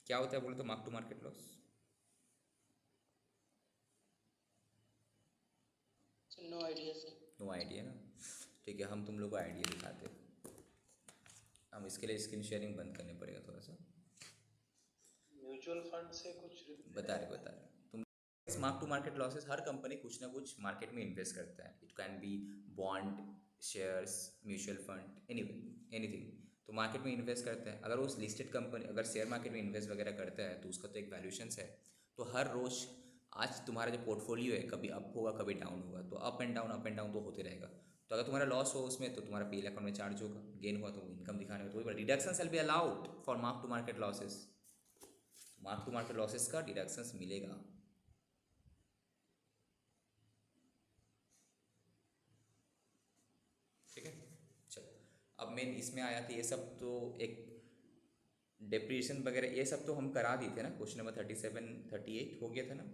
क्या होता है बोले तो, mark to market loss no idea sir. No idea ना, ठीक है, हम तुम लोग को आइडिया दिखाते हैं। हम इसके लिए स्क्रीन शेयरिंग बंद करने पड़ेगा थोड़ा सा। म्यूचुअल फंड से कुछ बता रहे तुम। इस मार्क टू मार्केट लॉसेस, हर कंपनी कुछ ना कुछ मार्केट में इन्वेस्ट करता है, it can be bond, shares, mutual fund, anything, तो मार्केट में इन्वेस्ट करता है। अगर वो लिस्टेड कंपनी अगर शेयर मार्केट में इन्वेस्ट वगैरह करता है तो उसका तो एक वैल्यूशंस है, तो हर रोज़ आज तुम्हारा जो पोर्टफोलियो है कभी अप होगा कभी डाउन होगा, तो अप एंड डाउन तो होते रहेगा। तो अगर तुम्हारा लॉस हो उसमें तो तुम्हारा पीएल अकाउंट में चार्ज होगा, गेन हुआ तो इनकम दिखाने में, तो वही deduction shall be allowed for mark to market losses. Mark to market losses का डिडक्शंस मिलेगा। ठीक है, चलो अब मेन इसमें आया था, ये सब तो एक डेप्रिसिएशन वगैरह ये सब तो हम करा दिए थे ना, क्वेश्चन नंबर 37 38 हो गया था ना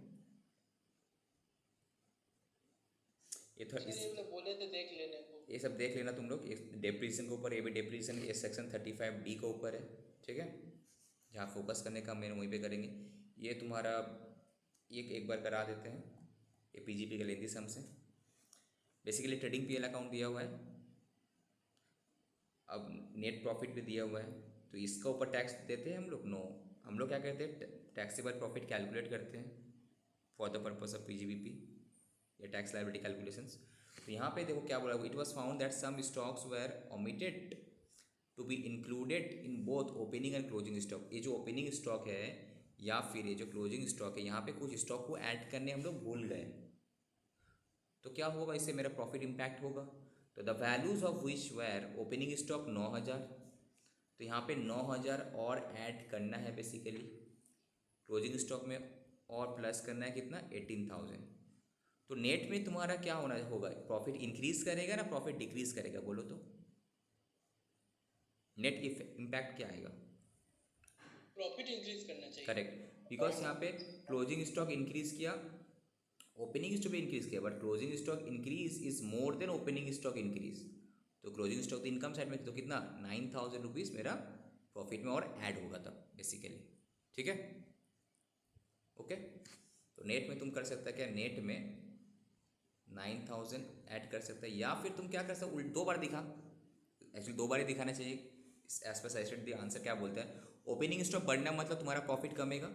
ये था। सर इस ये लोग बोले थे देख लेने को। ये सब देख लेना तुम लोग, डेप्रिसिएशन के ऊपर, ये भी डेप्रिसिएशन ये सेक्शन 35D के ऊपर है। ठीक है, जहाँ फोकस करने का मेन वहीं पे करेंगे। ये तुम्हारा ये एक बार करा देते हैं, ये पीजीपी का लेंदी सम से। बेसिकली ट्रेडिंग पीएल अकाउंट दिया हुआ है, अब नेट प्रॉफिट भी दिया हुआ है, तो इसका ऊपर टैक्स देते हैं हम लोग? नो, हम लोग क्या करते हैं, टैक्सेबल प्रॉफिट कैलकुलेट करते हैं for the purpose of PGBP या टैक्स लायबिलिटी कैलकुलेशंस। तो यहाँ पे देखो क्या बोला, it was found that some stocks were omitted to be included in both opening and closing stock. ये जो ओपनिंग स्टॉक है या फिर ये जो क्लोजिंग स्टॉक है, यहाँ पे कुछ स्टॉक को ऐड करने हम लोग भूल गए, तो क्या होगा, इससे मेरा प्रॉफिट इम्पैक्ट होगा। तो the values of which where opening stock 9000, तो यहाँ पे 9000 और ऐड करना है बेसिकली क्लोजिंग स्टॉक में, और प्लस करना है कितना, 18000। तो नेट में तुम्हारा क्या होना होगा, प्रॉफिट इंक्रीज करेगा ना प्रॉफिट डिक्रीज करेगा, बोलो तो नेट इम्पैक्ट क्या आएगा? प्रॉफिट इंक्रीज करना चाहिए। करेक्ट, बिकॉज यहाँ पे क्लोजिंग स्टॉक इंक्रीज किया, ओपनिंग स्टॉक भी इंक्रीज किया, but closing stock increase is more than opening stock increase. तो क्लोजिंग स्टॉक तो इनकम साइड में, तो कितना 9000 रुपीज़ मेरा प्रॉफिट में और ऐड होगा तब बेसिकली। ठीक है, ओके। तो नेट में तुम कर सकते हैं क्या, नेट में 9000 ऐड कर सकते हैं, या फिर तुम क्या कर सकते हो, दो बार दिखा, एक्चुअली दो बार ही दिखाना चाहिए। एज पर सजेस्टेड आंसर क्या बोलता है, ओपनिंग स्टॉक बढ़ना मतलब तुम्हारा प्रॉफिट कमेगा,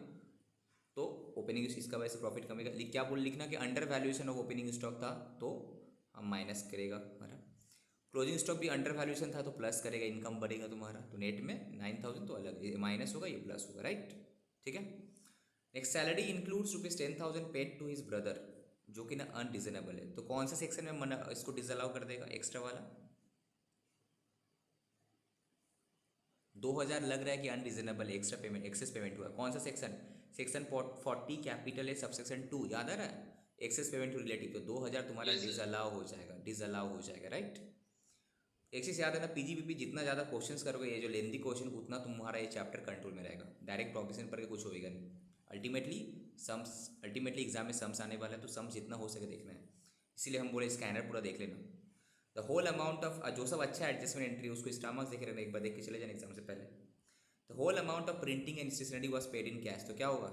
तो ओपनिंग इसका वजह से प्रॉफिट कमेगा। क्या बोल लिखना कि under valuation of opening stock था तो हम माइनस करेगा हमारा, क्लोजिंग स्टॉक भी अंडर वैल्यूएशन था तो प्लस करेगा, इनकम बढ़ेगा तुम्हारा। तो नेट में 9000 तो अलग, ये माइनस होगा ये प्लस होगा, राइट। ठीक है, next, salary includes ₹10,000 paid to his brother, जो कि ना अनरिजनेबल है। तो कौन सा सेक्शन में मना इसको डिसअलाउ कर देगा, एक्स्ट्रा वाला? 2000 लग रहा है कि अनरिजनेबल है, एक्स्ट्रा पेमेंट, एक्सेस पेमेंट हुआ, कौन सा सेक्शन, सेक्शन 40 कैपिटल है सबसेक्शन 2, याद आ रहा है, एक्सेस पेमेंट टू रिलेटिव। तो 2000 तुम्हारा डिसअलाउ हो जाएगा, डिसअलाउ हो जाएगा, राइट। एक चीज़ याद है ना, पीजीबीपी जितना ज़्यादा क्वेश्चंस करोगे, ये जो लेंदी क्वेश्चन, उतना तुम्हारा ये चैप्टर कंट्रोल में रहेगा, डायरेक्ट प्रोफेशन पर कुछ होएगा नहीं। अल्टीमेटली एग्जाम में सम्स आने वाला है, तो सम्स जितना हो सके देखना है, इसीलिए हम बोले स्कैनर पूरा देख लेना। द होल अमाउंट ऑफ, जो सब अच्छा एडजस्टमेंट एंट्री उसको स्टामक्स देख लेना, एक बार देख के चले जाना एग्जाम से पहले। The whole amount of printing and stationery was paid in cash, तो क्या होगा,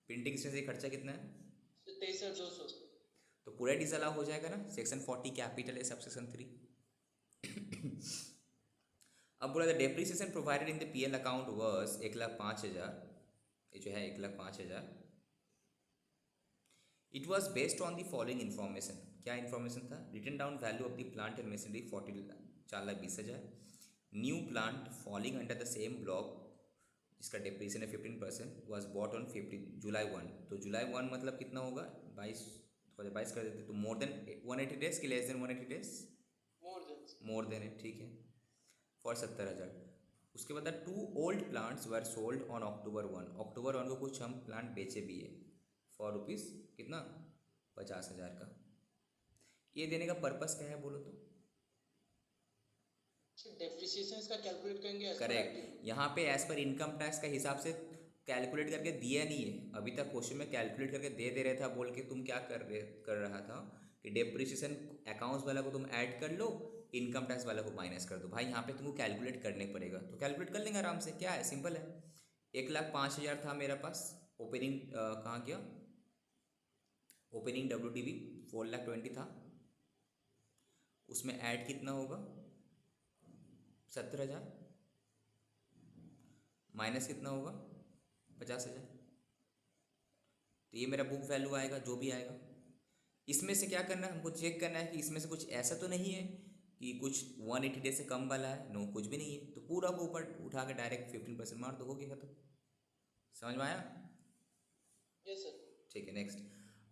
प्रिंटिंग स्टेशनरी खर्चा कितना है, 23,200। तो पूरा डिसअलाउ हो जाएगा ना, सेक्शन 40 कैपिटल है सबसेक्शन 3। अब बोला the depreciation provided in the PL account was 1,05,000, ये जो है 1,05,000। It was based on the following information, क्या इन्फॉर्मेशन था, written down value of the plant and machinery 4,20,000, new plant falling under the same block जिसका depreciation है 15%, was bought on July 1। तो जुलाई 1 मतलब कितना होगा, 22 कर देते, तो मोर देन 180 डेज कि less than 180 days, more than है, ठीक है, फॉर 70,000। उसके बाद 2 old plants were sold on October 1, अक्टूबर 1 को कुछ हम प्लांट बेचे भी है फॉर रुपीज़ कितना, 50,000 का। ये देने का पर्पस क्या है बोलो तो, डेप्रिसिएशन का कैलकुलेट करेंगे। करेक्ट, यहाँ पे एज पर इनकम टैक्स का हिसाब से कैलकुलेट करके दिया नहीं है, अभी तक क्वेश्चन में कैलकुलेट करके दे रहा था, बोल के तुम क्या कर रहा था कि डेप्रिसिएशन अकाउंट्स वाला को तुम ऐड कर लो, इनकम टैक्स वाला को माइनस कर दो। भाई यहाँ पे तुमको कैलकुलेट करने पड़ेगा, तो कैलकुलेट कर लेंगे आराम से, क्या है, सिंपल है। 1,05,000 था मेरा पास, ओपनिंग कहाँ गया, ओपनिंग WDV 4,20,000 था, उसमें ऐड कितना होगा 70,000, माइनस कितना होगा 50,000, तो ये मेरा बुक वैल्यू आएगा जो भी आएगा। इसमें से क्या करना है, हमको चेक करना है कि इसमें से कुछ ऐसा तो नहीं है कि कुछ 180 डेज से कम वाला है, नो कुछ भी नहीं है, तो पूरा को ऊपर उठा के डायरेक्ट 15% मार दो, हो गया खत्म। समझ में आया? Yes sir. ठीक है, next,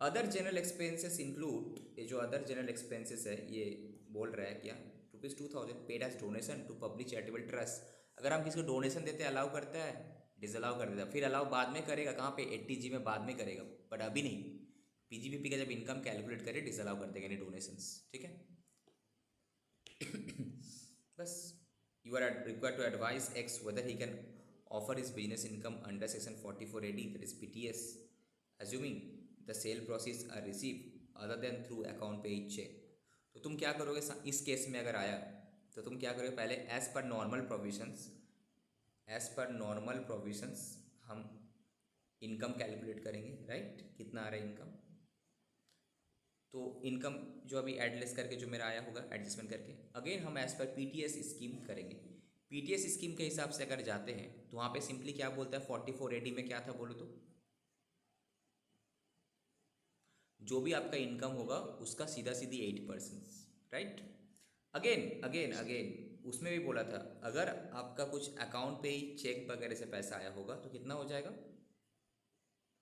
other general expenses include, ये जो अदर जनरल एक्सपेंसेस है ये बोल रहा है क्या, ₹2000 paid as donation to public charitable trust. अगर हम किसी को डोनेशन देते हैं अलाउ करता है, डिसअलाउ कर देता है, फिर अलाउ बाद में करेगा कहाँ पे, 80G में बाद में करेगा, बट अभी नहीं। पीजीबीपी का जब इनकम कैलकुलेट करे डिसअलाउ कर देगा एनी डोनेशंस, ठीक है। बस you are required to advise X whether he can offer his business income under section 44AD, that is PTS, assuming the sale proceeds are received other than through account paid check। तो तुम क्या करोगे इस केस में अगर आया तो तुम क्या करोगे, पहले एज पर नॉर्मल प्रोविजंस हम इनकम कैलकुलेट करेंगे, राइट, कितना आ रहा है इनकम। तो इनकम जो अभी एडलेस करके जो मेरा आया होगा एडजस्टमेंट करके, अगेन हम एज पर पीटीएस स्कीम करेंगे। पीटीएस स्कीम के हिसाब से अगर जाते हैं तो वहाँ पे सिंपली क्या बोलता है, 44AD में क्या था बोलो तो, जो भी आपका इनकम होगा उसका सीधा सीधी 8%, राइट। अगेन उसमें भी बोला था अगर आपका कुछ अकाउंट पे ही चेक वगैरह से पैसा आया होगा तो कितना हो जाएगा,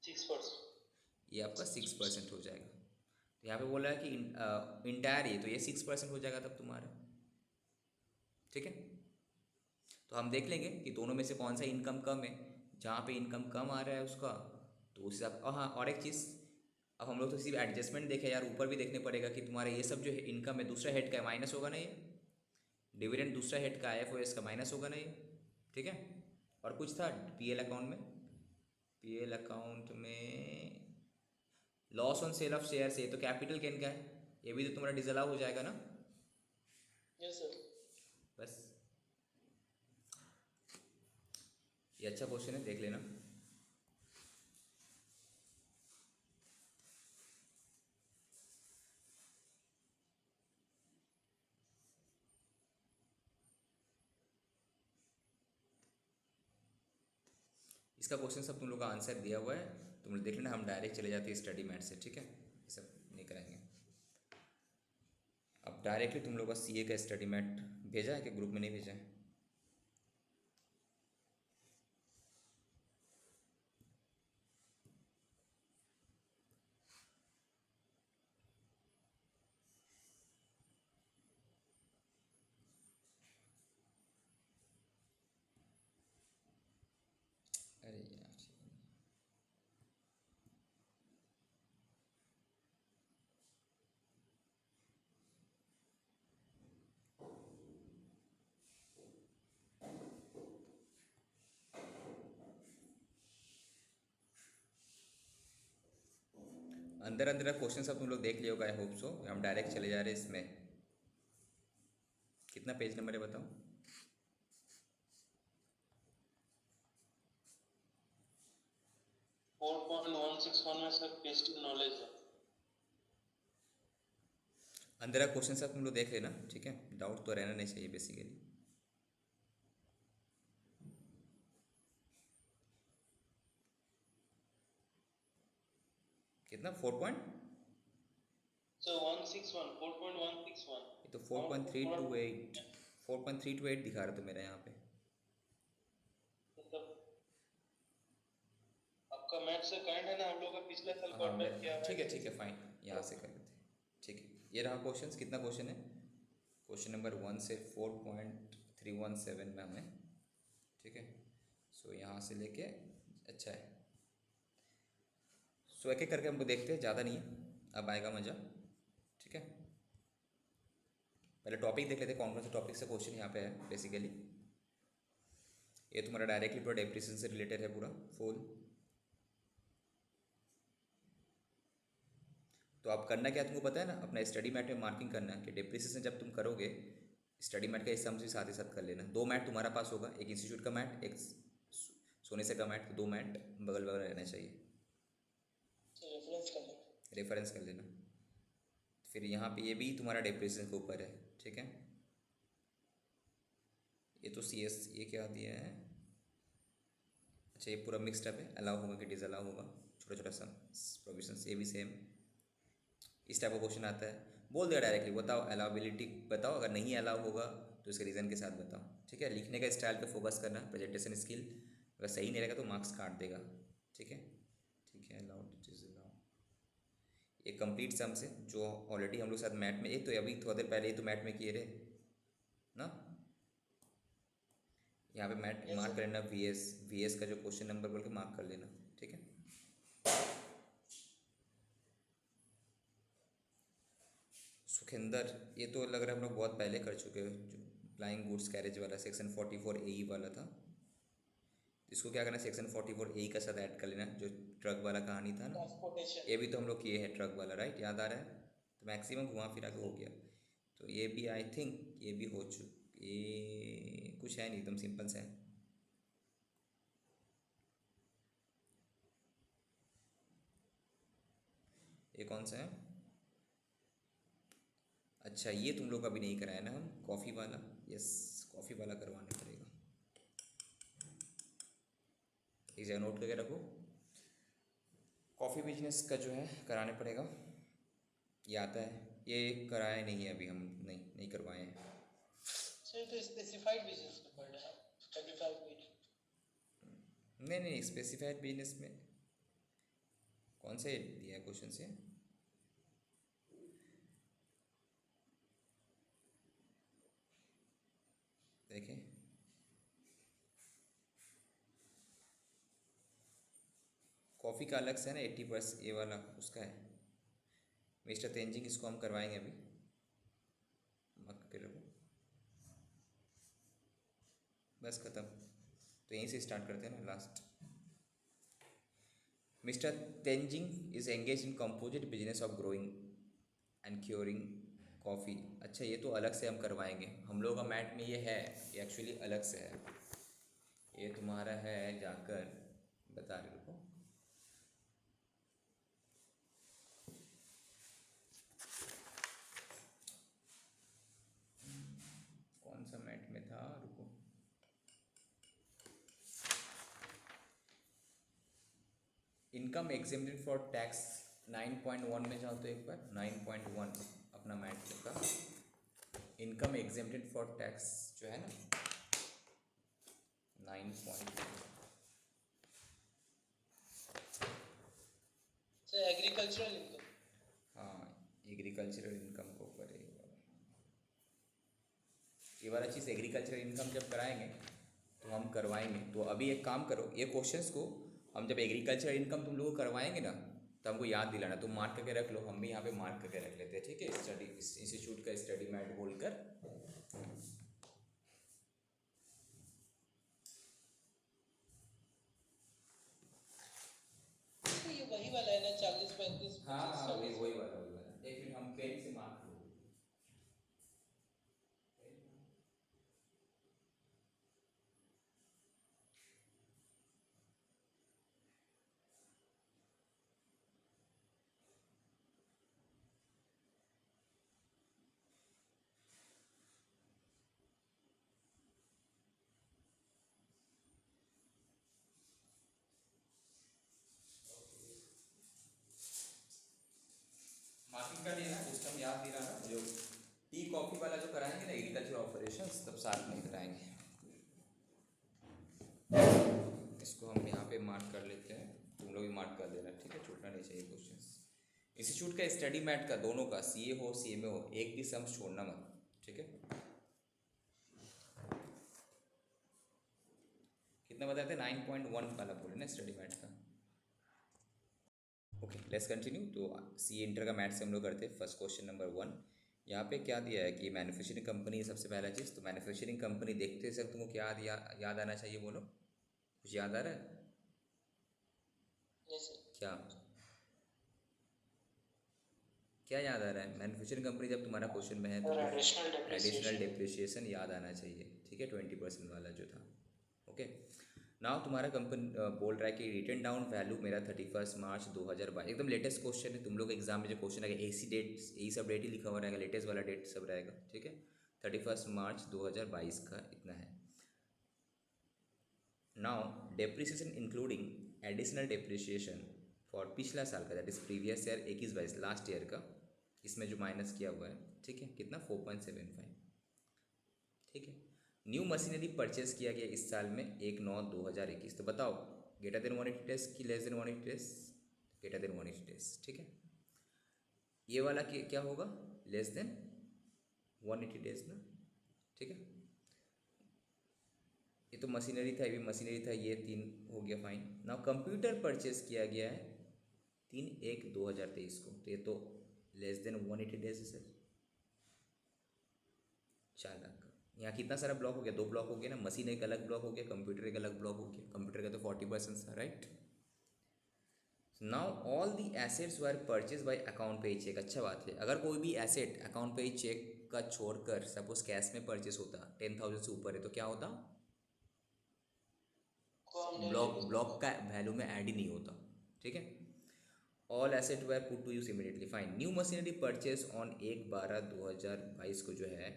6%। ये आपका 6% हो जाएगा। तो यहाँ पे बोला है कि इंटायर ये, तो ये 6% हो जाएगा तब तुम्हारा, ठीक है। तो हम देख लेंगे कि दोनों में से कौन सा इनकम कम है, जहाँ पे इनकम कम आ रहा है उसका तो उस हिसाब। हाँ, और एक चीज़, अब हम लोग तो सिर्फ एडजस्टमेंट देखें यार, ऊपर भी देखने पड़ेगा कि तुम्हारा ये सब जो इनकम है दूसरा हेड का है, माइनस होगा ना ये, डिविडेंड दूसरा हेड का IFOS का माइनस होगा ना ये, ठीक है। और कुछ था पीएल अकाउंट में loss on sale of share से, तो कैपिटल गेन का है, ये भी तो तुम्हारा डिसअलाउ हो जाएगा ना। Yes sir. बस ये अच्छा क्वेश्चन है, देख लेना। इसका क्वेश्चन सब तुम लोग का आंसर दिया हुआ है, तुम लोग देख लेना। हम डायरेक्ट चले जाते हैं स्टडी मैट से, ठीक है, ये सब नहीं कराएंगे। अब डायरेक्टली तुम लोग का CA का स्टडी मैट भेजा है कि ग्रुप में नहीं भेजा है? अरे यार, अंदर अंदर क्वेश्चन सब तुम लोग देख लिया होगा, आई होप सो। हम डायरेक्ट चले जा रहे हैं इसमें। कितना पेज नंबर है बताओ? 4.161 में सर पेस्टिंग नॉलेज है। अंदर का क्वेश्चन सब तुम लोग देख लेना, ठीक है, डाउट तो रहना नहीं चाहिए बेसिकली। कितना 4 सर 161 4.161। ये तो 4.328 4.328 दिखा रहा था मेरा यहाँ पे। मतलब आपका मैथ से काइंड है ना, हम लोग का पिछले साल हाँ क्वार्टर किया हुआ है। ठीक है फाइन, यहाँ से कर लेते हैं, ठीक है। ये रहा क्वेश्चन, कितना क्वेश्चन है, क्वेश्चन नंबर 1 से 4.317 में हमें, ठीक है। सो यहाँ से लेके, अच्छा है। सो एक एक करके हमको देखते हैं, ज़्यादा नहीं है, अब आएगा मज़ा, ठीक है। पहले टॉपिक देख लेते हैं, कौन कौन से टॉपिक से क्वेश्चन यहाँ पे है बेसिकली। ये तुम्हारा डायरेक्टली पूरा डेप्रिसिएशन से रिलेटेड है पूरा फुल। तो आप करना क्या, तुमको पता है ना, अपना स्टडी मैट में मार्किंग करना है कि डेप्रिसिएशन जब तुम करोगे स्टडी मैट का हिस्सा भी साथ ही साथ कर लेना। 2 मैट तुम्हारा पास होगा, एक इंस्टीट्यूट का मैट, एक सोने से का मैट, तो 2 मैट बगल बगल रहना चाहिए, रेफरेंस कर लेना। फिर यहाँ पे ये भी तुम्हारा डेप्रिसिएशन के ऊपर है, ठीक है। ये तो CS, ये क्या दिया है, अच्छा ये पूरा मिक्सड अप है, अलाउ होगा कि डिसअलाउ होगा, छोटा छोटा सा प्रोविजंस, ये भी सेम इस टाइप का क्वेश्चन आता है। बोल दिया डायरेक्टली, बताओ अलाउबिलिटी बताओ, अगर नहीं अलाउ होगा तो इसके रीज़न के साथ बताओ, ठीक है। लिखने का स्टाइल पे फोकस करना, प्रेजेंटेशन स्किल, अगर सही नहीं रहेगा तो मार्क्स काट देगा, ठीक है। अलाउड डिसअलाउ, एक कंप्लीट सम्स है जो ऑलरेडी हम लोग साथ मैथ में, एक तो अभी थोड़ा देर पहले ये तो मैथ में किए रहे ना। यहाँ पे मैथ यस मार्क कर सर। लेना, वी एस का जो क्वेश्चन नंबर बोल के मार्क कर लेना, ठीक है। सुखिंदर, ये तो लग रहा है हम लोग बहुत पहले कर चुके हैं, जो फ्लाइंग गुड्स कैरेज वाला सेक्शन 44A वाला था। इसको क्या करना, सेक्शन 44A का साथ ऐड कर लेना, जो ट्रक वाला कहानी था ना। ट्रांसपोर्टेशन। ये भी तो हम लोग किए हैं ट्रक वाला, राइट, याद आ रहा है। तो मैक्सिमम घुमा फिरा के हो गया। तो ये भी आई थिंक ये भी हो ये कुछ है नहीं, एकदम सिंपल सा है। ये कौन सा है? अच्छा, ये तुम लोग अभी नहीं कराया ना हम, कॉफ़ी वाला। यस, कॉफ़ी वाला करवाना पड़ेगा। एक जगह नोट करके रखो, कॉफ़ी बिजनेस का जो है कराने पड़ेगा। ये आता है, ये कराया नहीं है अभी, हम नहीं करवाए हैं। सर तो स्पेसिफाइड बिजनेस में पढ़ रहे हैं आप, 35 मिनट। नहीं, स्पेसिफाइड बिजनेस में कौन से दिया है क्वेश्चन से? देखें, कॉफ़ी का अलग से है ना, 80% ये वाला उसका है। मिस्टर तेंजिंग, इसको हम करवाएंगे अभी, मत के रखो। बस ख़त्म। तो यहीं से स्टार्ट करते हैं ना, last. Mister Tenzing is engage in composite business of growing and curing coffee. अच्छा, ये तो अलग से हम करवाएंगे, हम लोग का मैट में ये है, ये एक्चुअली अलग से है। ये तुम्हारा है, जाकर बता रहे हो। कौन सा मैट में था, रुको। इनकम एग्जेम्प्टेड फॉर टैक्स 9.1 में जाओ तो एक बार 9.1 अपना मैट का इनकम एग्जेम्प्टेड फॉर टैक्स जो है ना 9.1। Sir agricultural income. हाँ, एग्रीकल्चरल इनकम को करेगा। ये वाला चीज़ एग्रीकल्चरल इनकम जब कराएंगे तो हम करवाएंगे। तो अभी एक काम करो, ये क्वेश्चंस को हम जब एग्रीकल्चरल इनकम तुम लोगों को करवाएंगे ना, तो हमको याद दिलाना, तुम मार्क करके रख लो, हम भी यहाँ पे मार्क करके रख लेते हैं, ठीक है। स्टडी इंस्टीट्यूट का स्टडी मैट बोलकर। तो ये वही वाला है ना, 40 35 हाँ 25 हाँ, वही 40। वही वाला वही वाला। एक मिनट, हम पेन से मार्क लो। मार्किंग कर लेना, जिसका हम याद दिलाना, जो टी कॉफ़ी वाला जो कराएंगे ना एग्रीकल्चर ऑपरेशंस, तब साथ में कराएंगे। इसको हम यहाँ पे मार्क कर लेते हैं, तुम लोग भी मार्क कर देना, ठीक है, छूटना नहीं चाहिए क्वेश्चंस। इंस्टीट्यूट का स्टडी मैट का दोनों का, सीए हो सीएमए हो, एक भी सम्स छोड़ना मत, ठीक है। कितना बताए थे? 9.1 वाला बोले ना स्टडी मैट का। Okay, let's continue. तो सी इंटर का मैथ से हम लोग करते हैं। फर्स्ट क्वेश्चन नंबर 1, यहाँ पे क्या दिया है कि मैन्युफैक्चरिंग कंपनी है सबसे पहला चीज़। तो मैन्युफैक्चरिंग कंपनी देखते सर तुमको क्या याद आना चाहिए, बोलो, कुछ याद आ रहा है यस सर। क्या? क्या याद आ रहा है? मैन्युफैक्चरिंग कंपनी जब तुम्हारा क्वेश्चन में है तो एडिशनल एडिशनल डेप्रिसिएशन। डिप्रिसिएशन याद आना चाहिए, ठीक है, 20% वाला जो था। ओके, नाउ तुम्हारा कंपनी बोल रहा है कि रिटन डाउन वैल्यू मेरा 31 मार्च 2022, एकदम लेटेस्ट क्वेश्चन है। तुम लोग एग्जाम में जो क्वेश्चन आएगा एसी डेट, यही सब डेट ही लिखा हुआ रहेगा, लेटेस्ट वाला डेट सब रहेगा, ठीक है। 31 मार्च 2022 का इतना है। Now depreciation including additional depreciation for पिछला साल का, that is previous year 21-22 last year का, इसमें जो माइनस किया हुआ है, ठीक है, कितना 4.75, ठीक है। न्यू मशीनरी परचेज किया गया इस साल में 1/9/2021। तो बताओ, ग्रेटर देन 180 डेज की less than 180 days? Greater than 180 days, ठीक है। ये वाला क्या होगा, लेस देन 180 डेज ना, ठीक है। ये तो मशीनरी था, ये भी मशीनरी था, ये 3 हो गया फाइन। नाउ कंप्यूटर परचेस किया गया है 3/1/2023 को, तो ये तो लेस देन 180 डेज है सर, 4 लाख का। यहाँ कितना सारा ब्लॉक हो गया, 2 ब्लॉक हो गया ना, मशीन एक अलग ब्लॉक हो गया, कंप्यूटर एक अलग ब्लॉक हो गया। कंप्यूटर का तो 40% था, right. Now all the assets were purchase by account पे चेक। अच्छा बात है, अगर कोई भी एसेट अकाउंट पे चेक का छोड़कर सपोज कैश में परचेस होता 10,000 से ऊपर है तो क्या होता, को हमने ब्लॉक यूज ब्लॉक करते का वैल्यू में ऐड ही नहीं होता, ठीक है। All asset were put to use immediately, fine. New machinery purchase on 1/12/2022 को जो है,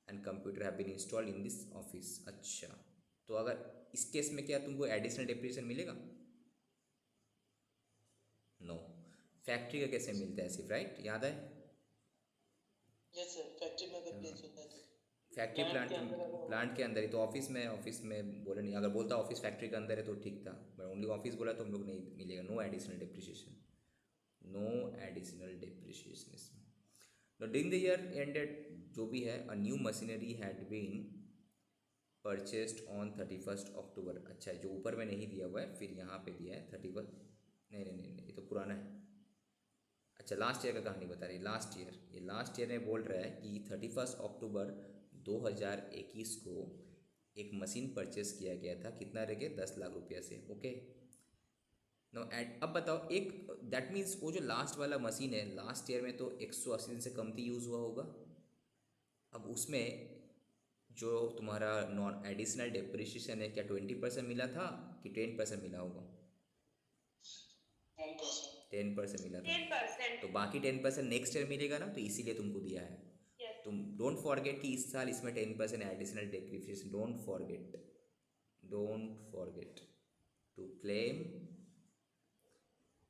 and computer have been installed in this office. अच्छा, तो अगर इस केस में क्या तुमको एडिशनल डिप्रिसिएशन मिलेगा? नो। फैक्ट्री का कैसे मिलता है सिर्फ, राइट, याद है। यस सर, फैक्ट्री में अगर प्लेस होता है तो फैक्ट्री प्लांट के अंदर अगर होता प्लांट के अंदर ही तो, ऑफिस में बोले नहीं, अगर बोलता ऑफिस फैक्ट्री के अंदर है तो ठीक था, बट ओनली ऑफिस बोला तो हम लोग नहीं मिलेगा, no additional depreciation, no additional depreciation इसमें। ड्यूरिंग द ईयर एंडेड जो भी है, a new machinery had been purchased on 31 October. अच्छा, जो ऊपर में नहीं दिया हुआ है, फिर यहाँ पे दिया है 31, नहीं नहीं नहीं नहीं, ये तो पुराना है। अच्छा, लास्ट ईयर का कहानी बता रही, लास्ट ईयर, ये लास्ट ईयर में बोल रहा है कि 31 अक्टूबर 2021 को एक मशीन परचेस किया गया था, कितना रह गया, 10 लाख रुपया से, ओके। नो एंड अब बताओ, एक दैट मीन्स वो जो लास्ट वाला मशीन है, लास्ट ईयर में तो 180 दिन से कम ही यूज़ हुआ होगा। अब उसमें जो तुम्हारा नॉन एडिशनल डिप्रिशिएशन है, क्या 20% मिला था कि 10% मिला होगा? 10%। 10% मिला था, 10%। तो बाकी 10% नेक्स्ट ईयर मिलेगा ना, तो इसीलिए तुमको दिया है। yes. तुम डोंट फॉरगेट कि इस साल इसमें 10% additional depreciation, don't forget to claim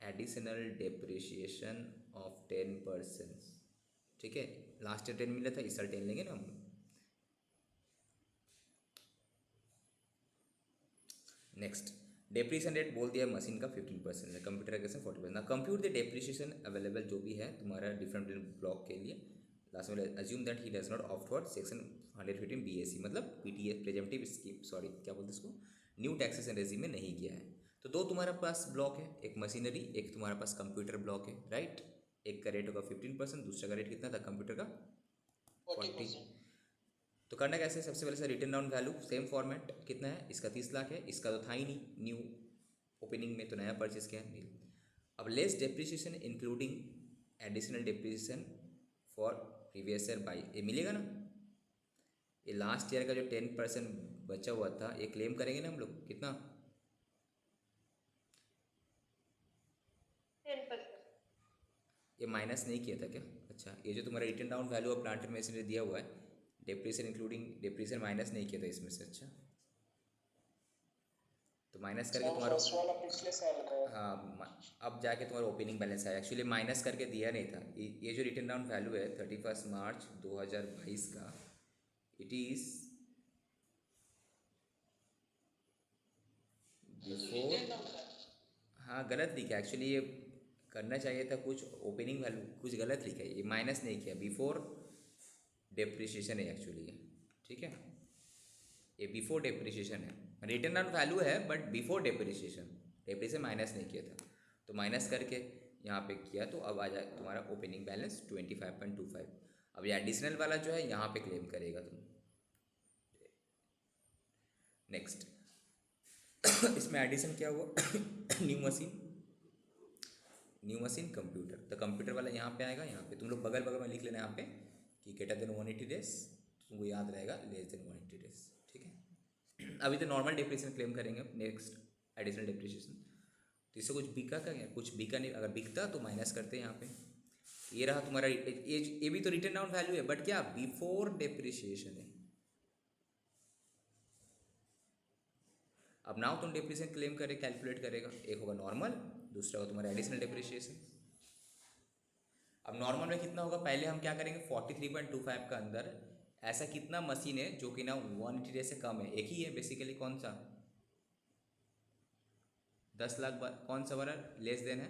additional depreciation of 10%, ठीक है। लास्ट ईयर 10 मिला था, इस साल 10 लेंगे ना हम। नेक्स्ट, डेप्रिसिएशन रेट बोल दिया मशीन का 15% है, कंप्यूटर का 40%। ना कंप्यूट द डेप्रिसिएशन अवेलेबल जो भी है तुम्हारा डिफरेंट ब्लॉक के लिए, लास्ट में assume that he does not opt for section 115 BAC, मतलब PTA प्रेजेंटिव स्कीम, सॉरी क्या बोलते हैं इसको, न्यू टैक्सेशन रेजिम में नहीं गया है। तो 2 तुम्हारा पास ब्लॉक है, एक मशीनरी, एक तुम्हारा पास कंप्यूटर ब्लॉक है, राइट। एक का रेट होगा 15%, दूसरे का रेट कितना था कंप्यूटर का, 40। तो करना कैसे, सबसे पहले से return down value same format, कितना है इसका, 30 लाख है, इसका तो था ही नहीं, न्यू ओपनिंग में तो नया परचेज किया है। अब less depreciation including additional depreciation for previous year by, ये मिलेगा ना। ये लास्ट ईयर का जो 10% बचा हुआ था, ये क्लेम करेंगे ना हम लोग, कितना, 10%। ये माइनस नहीं किया था क्या? अच्छा, ये जो तुम्हारा return down value of plant and machinery दिया हुआ है, डेप्रिसिएशन इंक्लूडिंग डेप्रिसिएशन माइनस नहीं किया था इसमें से। अच्छा, तो माइनस करके तुम्हारा फर्स्ट वाला पिछले साल का है। हाँ, अब जाके तुम्हारा ओपनिंग बैलेंस आया, एक्चुअली माइनस करके दिया नहीं था। ये जो रिटर्न डाउन वैल्यू है 31 मार्च 2022 का, इट इज़ बिफोर, हाँ गलत लिखा एक्चुअली, ये करना चाहिए था कुछ ओपनिंग वैल्यू, कुछ गलत लिखा है, ये माइनस नहीं किया, बिफोर डेप्रिसिएशन है एक्चुअली ये, ठीक है। ये बिफोर डेप्रिसिएशन है, रिटर्न डाउन वैल्यू है but before depreciation, depreciation minus नहीं किया था, तो माइनस करके यहाँ पे किया, तो अब आ जाए तुम्हारा ओपनिंग बैलेंस 25.25। अब ये एडिशनल वाला जो है यहाँ पे क्लेम करेगा तुम। नेक्स्ट इसमें एडिशन क्या हुआ न्यू मशीन कंप्यूटर, तो कंप्यूटर वाला यहाँ पे आएगा, यहाँ पे तुम लोग बगल बगल में लिख लेना यहाँ पे कि ग्रेटर देन 180 डेज, तुमको याद रहेगा लेस देन 180 डेज, ठीक है। अभी तो नॉर्मल डिप्रिसिएशन क्लेम करेंगे, नेक्स्ट एडिशनल डिप्रिसिएशन। तो इससे कुछ बिका का क्या, कुछ बिका नहीं, अगर बिकता तो माइनस करते हैं यहाँ पे। ये रहा तुम्हारा, ये भी तो रिटर्न डाउन वैल्यू है बट क्या बिफोर डिप्रिसिएशन है। अब नाउ तुम डिप्रिसिएशन क्लेम करे कैलकुलेट करेगा, एक होगा नॉर्मल, दूसरा होगा तुम्हारा एडिशनल डिप्रिसिएशन। अब नॉर्मल में कितना होगा, पहले हम क्या करेंगे 43.25 का अंदर ऐसा कितना मशीन है जो कि ना 180 डेज से कम है, एक ही है बेसिकली, कौन सा, 10 लाख, कौन सा वाला लेस देन है,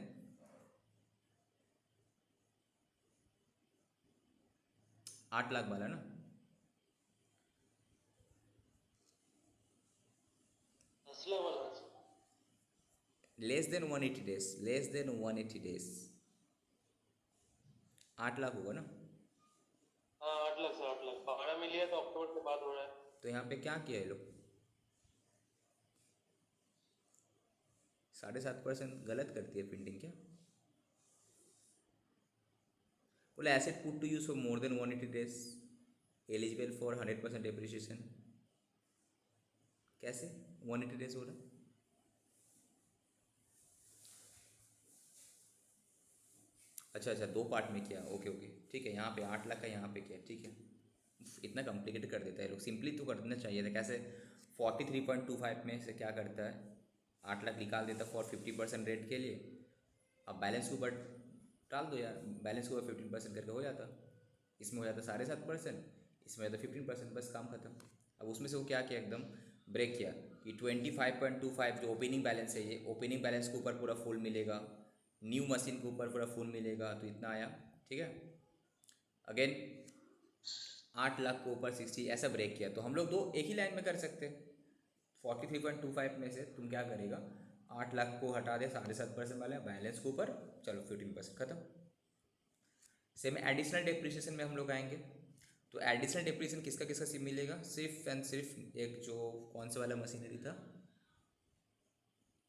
8 लाख वाला ना, असला वाला less than 180 days, less than 180 days 8 lakh होगा ना। हाँ 8 लाख से 8 लाख भाड़ा में लिया तो अक्टूबर के बाद हो रहा है। तो यहाँ पे क्या किया है लोग, 7.5% गलत करती है प्रिंटिंग क्या। बोले asset put to use for more than 180 days eligible for 100% depreciation. कैसे 180 डेज हो रहा है। अच्छा अच्छा, 2 पार्ट में किया, ओके ओके ठीक है। यहाँ पे 8 लाख का यहाँ पे किया, ठीक है। इतना कॉम्प्लिकेटेड कर देता है लोग, सिंपली तो कर देना चाहिए था। कैसे 43.25 में से क्या करता है, 8 लाख निकाल देता फॉर 50% रेट के लिए। अब बैलेंस के ऊपर डाल दो यार, बैलेंस के ऊपर 15% करके हो जाता। इसमें हो जाता 7.5%, इसमें हो जाता 15%, बस काम खत्म। अब उसमें से वो क्या किया, एकदम ब्रेक किया कि 25.25 जो ओपनिंग बैलेंस है, ये ओपनिंग बैलेंस के ऊपर पूरा फुल मिलेगा, न्यू मशीन के ऊपर पूरा फुल मिलेगा, तो इतना आया, ठीक है। अगेन 8 लाख को ऊपर 60, ऐसा ब्रेक किया। तो हम लोग दो एक ही लाइन में कर सकते हैं। 43.25 में से तुम क्या करेगा, 8 लाख को हटा दे 7.5% वाला बैलेंस के ऊपर, चलो 15% खत्म। सेम एडिशनल डेप्रिसिएशन में हम लोग आएंगे। तो एडिशनल डेप्रिसिएशन किसका किसका सिर्फ मिलेगा, सिर्फ एंड सिर्फ एक जो कौन सा वाला मशीनरी था,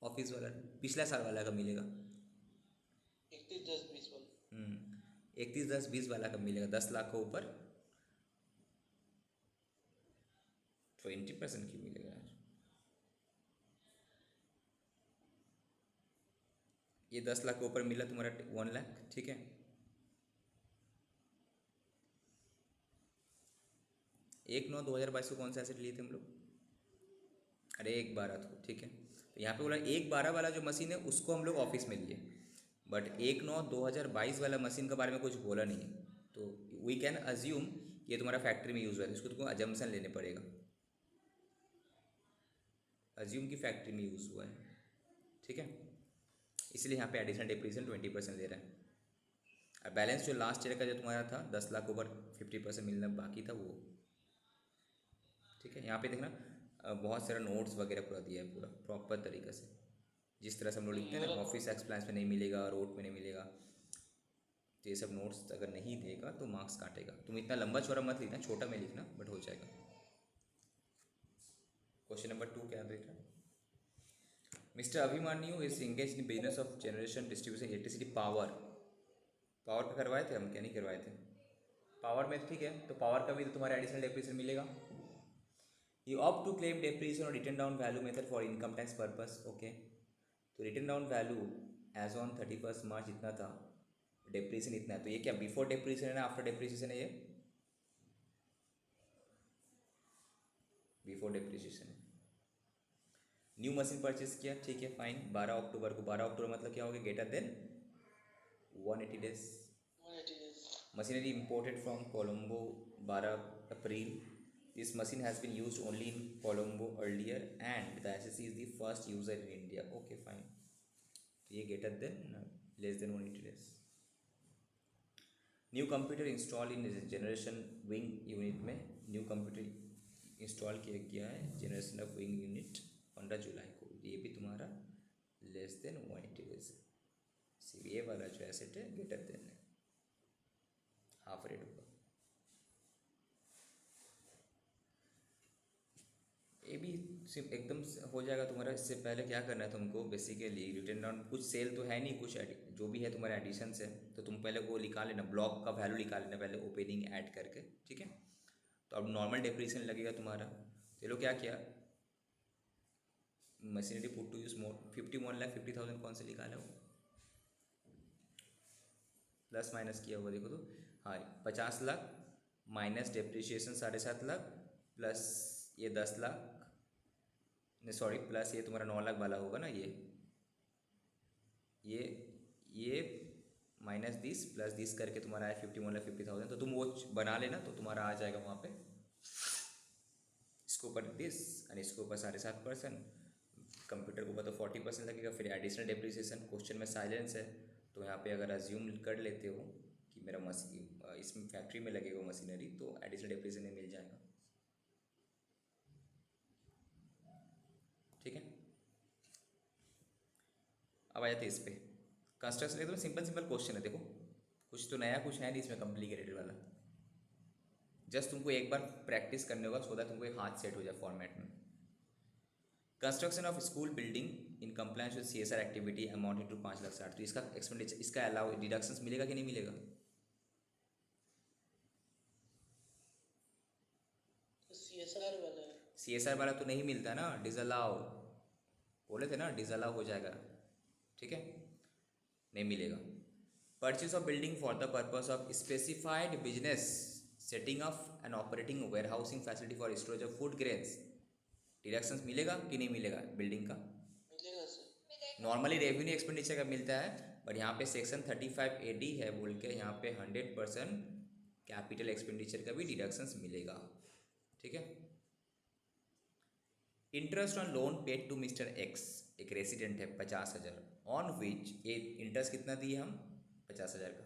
ऑफिस वाला, पिछला साल वाला का मिलेगा। 31/10/20 वाला 31/10/20 वाला का मिलेगा, 10 लाख के ऊपर 20% की मिलेगा यार। ये 10 लाख के ऊपर मिला तुम्हारा 1 लाख, ठीक है। एक 9/2022 को कौन सा एसेट लिए थे हम लोग, अरे 1/12 को, ठीक है। तो यहाँ पे बोला 1/12 वाला जो मशीन है उसको हम लोग ऑफिस में लिए, बट 1/9/2022 वाला मशीन के बारे में कुछ बोला नहीं है। तो वी कैन अज्यूम ये तुम्हारा फैक्ट्री में यूज़ हुआ है, इसको तुमको अजम्पशन लेने पड़ेगा, अज्यूम की फैक्ट्री में यूज़ हुआ है, ठीक है। इसलिए यहाँ पे एडिशनल डिप्रीशिएशन 20% ले रहा है। और बैलेंस जो लास्ट ईयर का जो तुम्हारा था 10 लाख ऊपर 50% मिलना बाकी था वो, ठीक है। यहाँ पे देखना बहुत सारा नोट्स वगैरह पूरा दिया है, पूरा प्रॉपर तरीके से, जिस तरह से हम लोग लिखते हैं ना, ऑफिस एक्सप्लाइंस में नहीं मिलेगा, रोड में नहीं मिलेगा। तो ये सब नोट्स अगर नहीं देगा तो मार्क्स काटेगा। तुम इतना लंबा चौड़ा मत लिखना, छोटा में लिखना, बट हो जाएगा। क्वेश्चन नंबर 2 क्या देख रहा है, mister Abhimanyu is engage in business of generation distribution electricity power. Power का करवाए थे हम, क्या नहीं करवाए थे, पावर में, ठीक है। तो पावर का भी तो तुम्हारा एडिशनल डेप्रिसिएशन मिलेगा। You opt to claim depreciation और written down value method for income tax purpose, okay. तो written down value as on 31 March इतना था, डेप्रिसिएशन इतना है। तो ये क्या बिफोर डेप्रिसिएशन है ना आफ्टर डेप्रिसिएशन है, ये बिफोर डेप्रिसिएशन है। न्यू मशीन परचेज किया, ठीक है फाइन, 12 अक्टूबर को। 12 अक्टूबर मतलब क्या हो गया, greater than 180 days. 180 days machinery imported from Colombo 12 April. This machine has been used only in Colombo earlier and the SSC is the first user in India. Okay fine. तो ये greater than less than 180 days। New computer install इन generation wing unit में, new computer install किया गया है generation of wing unit 15 जुलाई को। ये भी तुम्हारा लेस देन 180 डेज है। सिर्फ ये वाला जो एसेट है ग्रेटर देन है, हाफ रेट होगा। ये भी सिर्फ एकदम हो जाएगा तुम्हारा। इससे पहले क्या करना है तुमको, बेसिकली रिटर्न डाउन, कुछ सेल तो है नहीं, कुछ जो भी है तुम्हारे एडिशन है, तो तुम पहले वो निकाल लेना, ब्लॉक का वैल्यू निकाल लेना पहले ओपनिंग ऐड करके, ठीक है। तो अब नॉर्मल डेप्रिसिएशन लगेगा तुम्हारा। तो ये लोग क्या किया, machinery put to use more 51,50,000 कौन से निकाला वो, प्लस माइनस किया हुआ देखो तो, हाँ 50 lakh minus depreciation 7.5 lakh plus ये 10 लाख, नहीं सॉरी, प्लस ये तुम्हारा 9 लाख वाला होगा ना, ये माइनस दिस प्लस दिस करके तुम्हारा आया 51,50,000। तो तुम वो बना लेना, तो तुम्हारा आ जाएगा वहाँ पे, इसके ऊपर दिस और इसके ऊपर 7.5%, कंप्यूटर के ऊपर तो 40% लगेगा। फिर एडिशनल डेप्रिसिएशन, क्वेश्चन में साइलेंस है, तो यहाँ पे अगर अज्यूम कर लेते हो कि मेरा इसमें फैक्ट्री में लगेगा मशीनरी, तो एडिशनल डेप्रिसिएशन में मिल जाएगा। ठीक है, अब आ जाते हैं इस पे कंस्ट्रक्शन। एकदम सिंपल सिंपल क्वेश्चन है, देखो कुछ तो नया कुछ है नहीं इसमें कॉम्प्लिकेटेड वाला। जस्ट तुमको एक बार प्रैक्टिस करने होगा, सो दैट तुमको एक हाथ सेट हो जाए फॉर्मेट में। Construction of school building in compliance with CSR activity amounting to 5,60,000। तो इसका एक्सपेंडिचर, इसका अलाउ डिडक्शंस मिलेगा कि नहीं मिलेगा? तो CSR वाला है। CSR वाला तो नहीं मिलता ना, डिसअलाउ बोले थे ना, डिसअलाउ हो जाएगा। ठीक है, नहीं मिलेगा। Purchase of building for the purpose of specified business setting of and operating warehousing facility for storage of food grains, deductions मिलेगा कि नहीं मिलेगा बिल्डिंग का? मिलेगा सर। नॉर्मली रेवेन्यू एक्सपेंडिचर का मिलता है, बट यहाँ पे सेक्शन 35AD है बोल के यहाँ पे 100% कैपिटल एक्सपेंडिचर का भी डिडक्शंस मिलेगा। ठीक है, interest on loan paid to mister X, एक रेसिडेंट है 50,000, ऑन विच ये इंटरेस्ट कितना दिए हम? 50,000 का,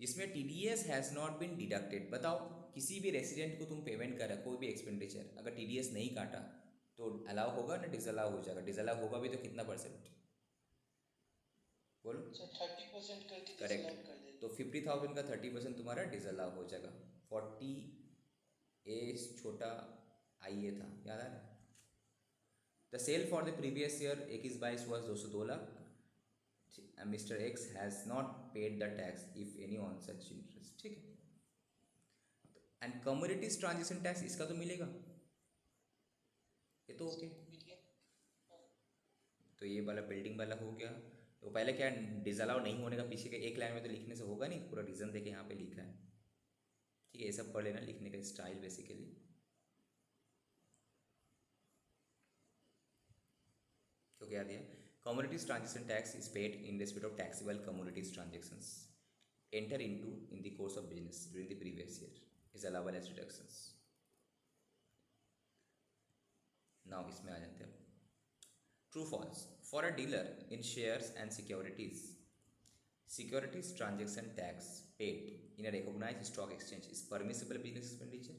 जिसमें TDS has not been deducted. बताओ किसी भी रेसिडेंट को तुम पेमेंट कर रहे कोई भी एक्सपेंडिचर, अगर TDS नहीं काटा तो अलाउ होगा ना डिसअलाउ हो जाएगा? डिसअलाउ होगा भी तो कितना परसेंट बोलो? 30% करके करेक्ट, डिसअलाउ कर देते। तो 50,000 का 30% तुम्हारा डिसअलाउ हो जाएगा। 40 ए छोटा आई ए था, याद आ रहा है? The sale for the previous year 21-22 was 202 lakh, mister X has not paid the tax if any on such interest. ठीक है, एंड कम्युनिटीज ट्रांजेक्शन टैक्स इसका तो मिलेगा, ये तो ओके। तो ये वाला बिल्डिंग वाला हो गया। तो पहले क्या डिसअलाउ नहीं होने का पीछे के एक लाइन में तो लिखने से होगा नहीं, पूरा रीज़न देके यहाँ पे लिखा है। ठीक है, ये सब पढ़ लेना, लिखने का स्टाइल बेसिकली। तो क्या दिया? Communities transaction tax is paid in respect of taxable communities transactions enter into in the course of business during the previous year is allowable as deductions. Now इसमें आ जाते हैं। True false, for a dealer in shares and securities, securities transaction tax paid in a recognized stock exchange is permissible business expenditure?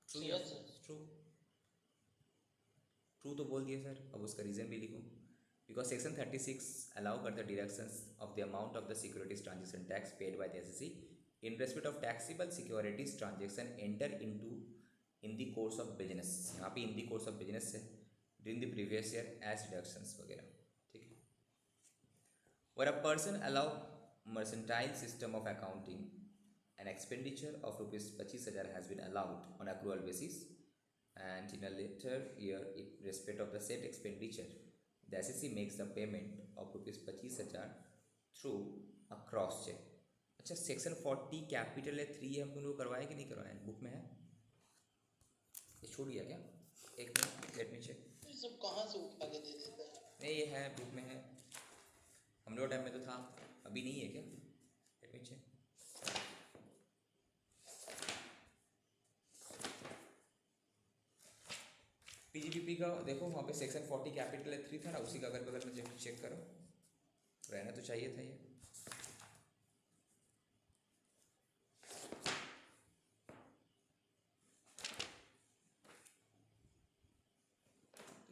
True या Yes, sir. True? True तो बोल दिया sir, अब उसका रीज़न भी लिखो। बिकॉज सेक्शन 36 अलाउ करता है deductions of the amount of the securities transaction tax paid by the SEC in respect of taxable securities transaction enter into in the course of business. यहाँ पे in the course of business है during the previous year as deductions वगैरह। ठीक है, where a person allow mercantile system of accounting, an expenditure of rupees 25,000 has been allowed on accrual basis, and in a later year in respect of the said expenditure the SEC makes the payment of rupees 25,000 through a cross check। अच्छा, section 40 capital है 3 हम लोग करवाए कि नहीं करवाए? Book में है, ये छूट गया क्या? एक मिनट, लेट मी चेक। ये सब कहाँ से उठा के दे देता है? नहीं, ये है बुक में है, हम लोग टाइम में तो था, अभी नहीं है क्या? Let me check. PGBP का देखो वहाँ पे सेक्शन 40 कैपिटल 3 था ना, उसी का अगर बगल में चेक करो, रहना तो चाहिए था ये।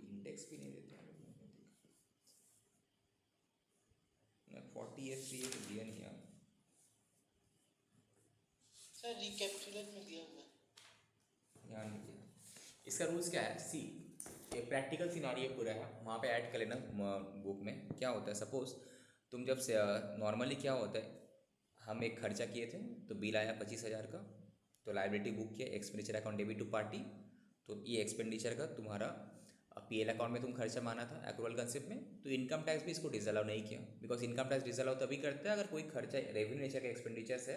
इंडेक्स भी नहीं देते हैं लोग, मैंने देखा। 40F3 ये तो दिया नहीं यार सर रिकैपिटुलेट में दिया हुआ है। ध्यान नहीं दिया। इसका रूल्स क्या है? सी, ये प्रैक्टिकल सिनारियो पूरा है, वहाँ पे ऐड कर लेना बुक में। क्या होता है, सपोज तुम जब से नॉर्मली क्या होता है, हम एक खर्चा किए थे तो बिल आया 25,000 का, तो लाइबिलिटी बुक किया, expenditure account debit to party, तो ये एक्सपेंडिचर का तुम्हारा PL अकाउंट में तुम खर्चा माना था एक्रूअल कंसेप्ट में, तो इनकम टैक्स भी इसको डिसअलाउ नहीं किया। बिकॉज इनकम टैक्स डिसअलाउ तभी करते हैं अगर कोई खर्चा रेवेन्यू नेचर का एक्सपेंडिचर्स है,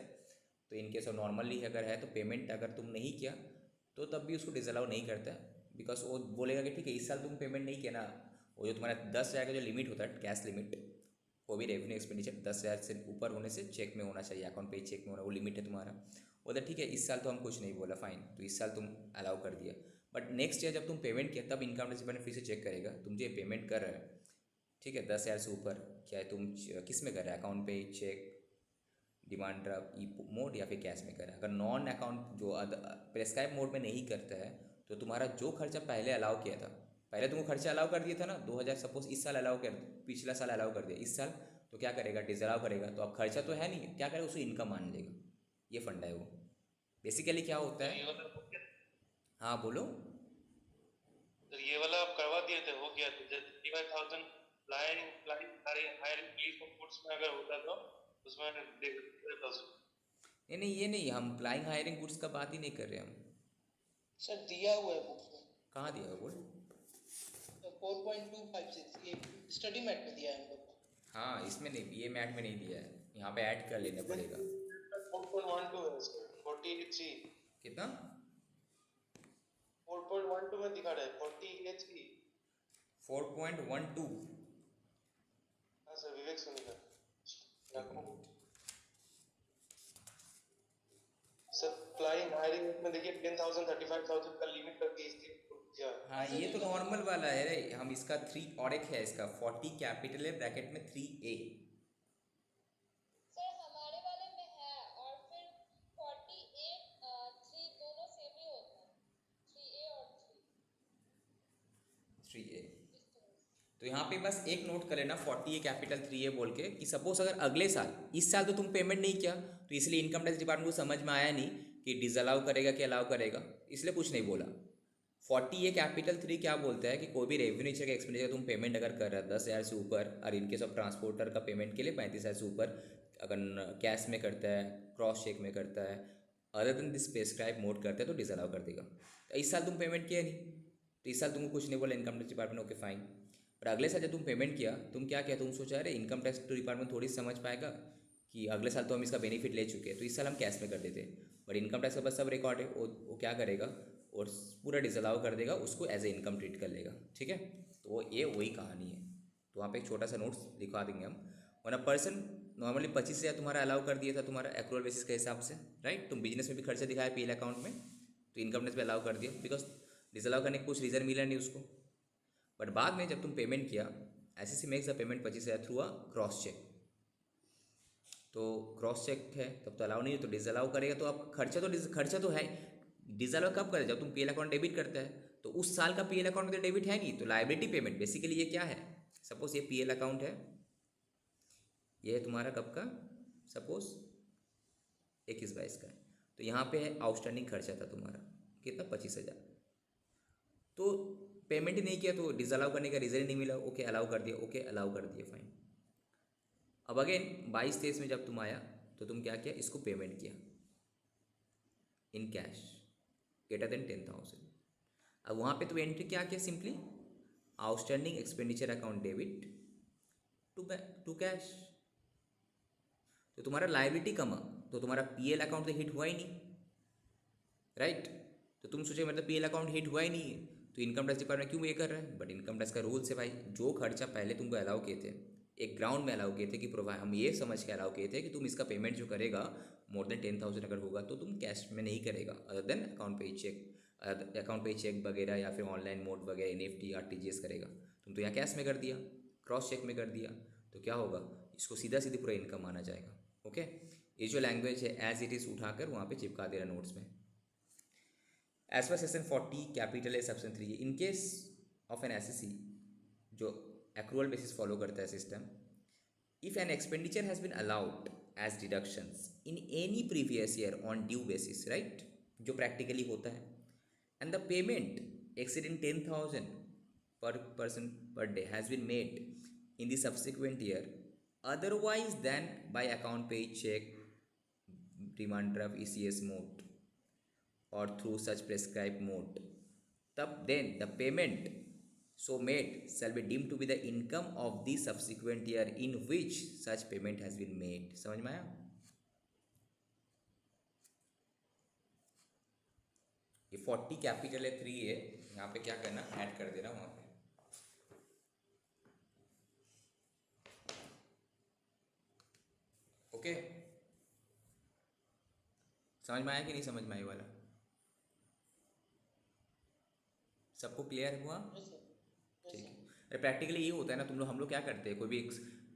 तो इनकेस ऑफ नॉर्मली अगर है तो पेमेंट अगर तुम नहीं किया तो तब भी उसको डिसअलाउ नहीं करता है। बिकॉज वो बोलेगा कि ठीक है इस साल तुम पेमेंट नहीं किया ना, वो जो तुम्हारा 10,000 का जो लिमिट होता है कैश लिमिट, वो भी रेवेन्यू एक्सपेंडिचर 10,000 से ऊपर होने से चेक में होना चाहिए, अकाउंट पे चेक में होना, वो लिमिट है तुम्हारा। बोलता ठीक है इस साल तो हम कुछ नहीं बोला, फाइन, तो इस साल तुम अलाउ कर दिया, बट नेक्स्ट ईयर जब तुम पेमेंट किया तब इनकम टैक्स डिपार्टमेंट फिर से चेक करेगा तुम जो पेमेंट कर रहे हो, ठीक है 10,000 से ऊपर, क्या है तुम किस में कर रहे हो, अकाउंट पे cheque, demand draft e mode या फिर कैश में करें। अगर नॉन अकाउंट जो प्रेस्क्राइब मोड में नहीं करता है तो तुम्हारा जो खर्चा पहले अलाउ किया था, पहले तुमको खर्चा अलाउ कर दिया था ना 2000, सपोज इस साल अलाउ कर, पिछला साल अलाउ कर दिया, इस साल तो क्या करेगा, डिसअलाउ करेगा। तो अब खर्चा तो है नहीं, क्या करेगा, उसे इनकम मान लेगा। ये फंडा है वो। बेसिकली क्या होता तो है। ये वाला हो गया, हाँ बोलो। तो ये वाला आप करवा दिए थे, हो गया था। जब 35,000 फ्लाइंग फ्लाइंग हायरिंग पुलिस को कोर्स में अगर होता तो उसमें 35,000। नहीं नहीं, ये नहीं, हम फ्लाइंग हायरिंग गुड्स का बात ही नहीं कर रहे हम। सर दिया हुआ है बुक में, कहाँ दिया है बोल। 4.256 ये स्टडी मैट में दिया है हम लोग को। हाँ इसमें नहीं, ये मैट में नहीं दिया है, यहाँ पे ऐड कर लेना पड़ेगा। 4.12 है सर, 43। कितना। 4.12 में दिखा रहा है 43। 4.12। हाँ सर, विवेक सोनी का। सर फ्लाइंग हायरिंग में देखिए 10,000 35,000 का लिमिट करके इसकी दिया। हाँ ये तो नॉर्मल वाला है रे, हम इसका 3 और एक है इसका 40 कैपिटल है ब्रैकेट में 3A। सर हमारे वाले में है, और फिर 48 3 दोनों सेम ही होता है, 3A और 3A। इस तरह से। तो यहाँ पे बस एक नोट कर लेना 40A कैपिटल 3A बोल के, कि सपोज अगर अगले साल, इस साल तो तुम पेमेंट नहीं किया तो इसलिए इनकम टैक्स डिपार्टमेंट को समझ में आया नहीं कि डिसअलाउ करेगा कि अलाउ करेगा, इसलिए कुछ नहीं बोला। 40A कैपिटल 3 क्या बोलता है कि कोई भी रेवेन्यू का एक्सपेंडिचर तुम पेमेंट अगर कर रहे हो 10,000 से ऊपर, और इनकेस ऑफ ट्रांसपोर्टर का पेमेंट के लिए 35,000 से ऊपर, अगर कैश में करता है, क्रॉस चेक में करता है, other than this prescribe mode करता है तो डिसअलाउ कर देगा। तो इस साल तुम पेमेंट किया नहीं तो इस साल तुमको कुछ नहीं बोला income tax department, okay fine. और अगले साल जब तुम पेमेंट किया, तुम क्या किया, तुम सोचा अरे इनकम टैक्स डिपार्टमेंट थोड़ी समझ पाएगा कि अगले साल तो हम इसका बेनिफिट ले चुके हैं तो इस साल हम कैश में कर देते। बट इनकम टैक्स का बस सब रिकॉर्ड है, वो क्या करेगा और पूरा डिसअलाउ कर देगा, उसको एज ए इनकम ट्रीट कर लेगा, ठीक है। तो वो ये वही कहानी है। तो वहाँ पे एक छोटा सा नोट्स लिखवा देंगे हम। वन अ पर्सन नॉर्मली 25,000 तुम्हारा अलाउ कर दिया था तुम्हारा एक्रूअल बेसिस के हिसाब से, राइट। तुम बिजनेस में भी खर्चा दिखाया पीएल अकाउंट में, तो इनकम टैक्स पे अलाउ कर दिया, बिकॉज डिसअलाउ करने का कुछ रीज़न मिला नहीं उसको। बट बाद में जब तुम पेमेंट किया, ICC makes the payment 25,000 through a cross cheque, तो क्रॉस चेक है तब तो अलाउ नहीं है, तो डिसअलाउ करेगा। तो अब खर्चा तो है, डिसअलाउ कब करे, जब तुम पीएल अकाउंट डेबिट करता है, तो उस साल का पीएल अकाउंट में तो डेबिट है नहीं, तो लाइबिलिटी पेमेंट बेसिकली ये क्या है। सपोज ये पीएल अकाउंट है, ये है तुम्हारा कब का, सपोज 21-22 का है, तो यहाँ पे है आउटस्टैंडिंग खर्चा था तुम्हारा कितना, 25,000। तो पेमेंट ही नहीं किया तो डिसअलाउ करने का रीज़न ही नहीं मिला, ओके अलाउ कर दिया, ओके अलाउ कर दिया, फाइन। अब अगेन 22-23 में जब तुम आया तो तुम क्या किया, इसको पेमेंट किया इन कैश ग्रेटर देन 10,000। अब वहाँ पे तो एंट्री क्या किया, simply outstanding expenditure account debit to cash. तो तुम्हारा लायबिलिटी कमा, तो तुम्हारा पीएल अकाउंट तो हिट हुआ ही नहीं, राइट। तो तुम सोचे मतलब पीएल अकाउंट हिट हुआ ही नहीं है तो इनकम टैक्स डिपार्टमेंट क्यों ये कर रहा है। बट इनकम टैक्स का रूल्स है भाई, जो खर्चा पहले तुमको अलाउ किए थे, एक ग्राउंड में अलाउ किए थे कि प्रोवाइड, हम ये समझ के अलाउ किए थे कि तुम इसका पेमेंट जो करेगा मोर देन 10,000 अगर होगा तो तुम कैश में नहीं करेगा, अदर देन अकाउंट पे चेक वगैरह या फिर ऑनलाइन मोड वगैरह NEFT RTGS करेगा। तुम तो यहाँ कैश में कर दिया, क्रॉस चेक में कर दिया, तो क्या होगा, इसको सीधा सीधे पूरा इनकम माना जाएगा, ओके। ये जो लैंग्वेज है एज इट इज़ उठाकर वहाँ पे चिपका दे रहा नोट्स में। एज पर सेक्शन 40 कैपिटल है section 3, in case of an SEC जो एक्रूअल बेसिस फॉलो करता है system, if an expenditure has been allowed as deductions in any previous year on due basis, right, जो प्रैक्टिकली होता है, and the payment exceeding 10,000 per person per day has been made in the subsequent year otherwise than by account pay check, demand draft, ECS mode or through such prescribed mode, तब then the payment so made shall be deemed to be the income of the subsequent year in which such payment has been made। समझ में आया। ये 40 capital है 3 है, यहाँ पे क्या करना, ऐड कर देना वहाँ पे, ओके। समझ में आया कि नहीं समझ में आया वाला, सबको क्लियर हुआ, ठीक है। अरे प्रैक्टिकली ये होता है ना, हम लोग क्या करते हैं, कोई भी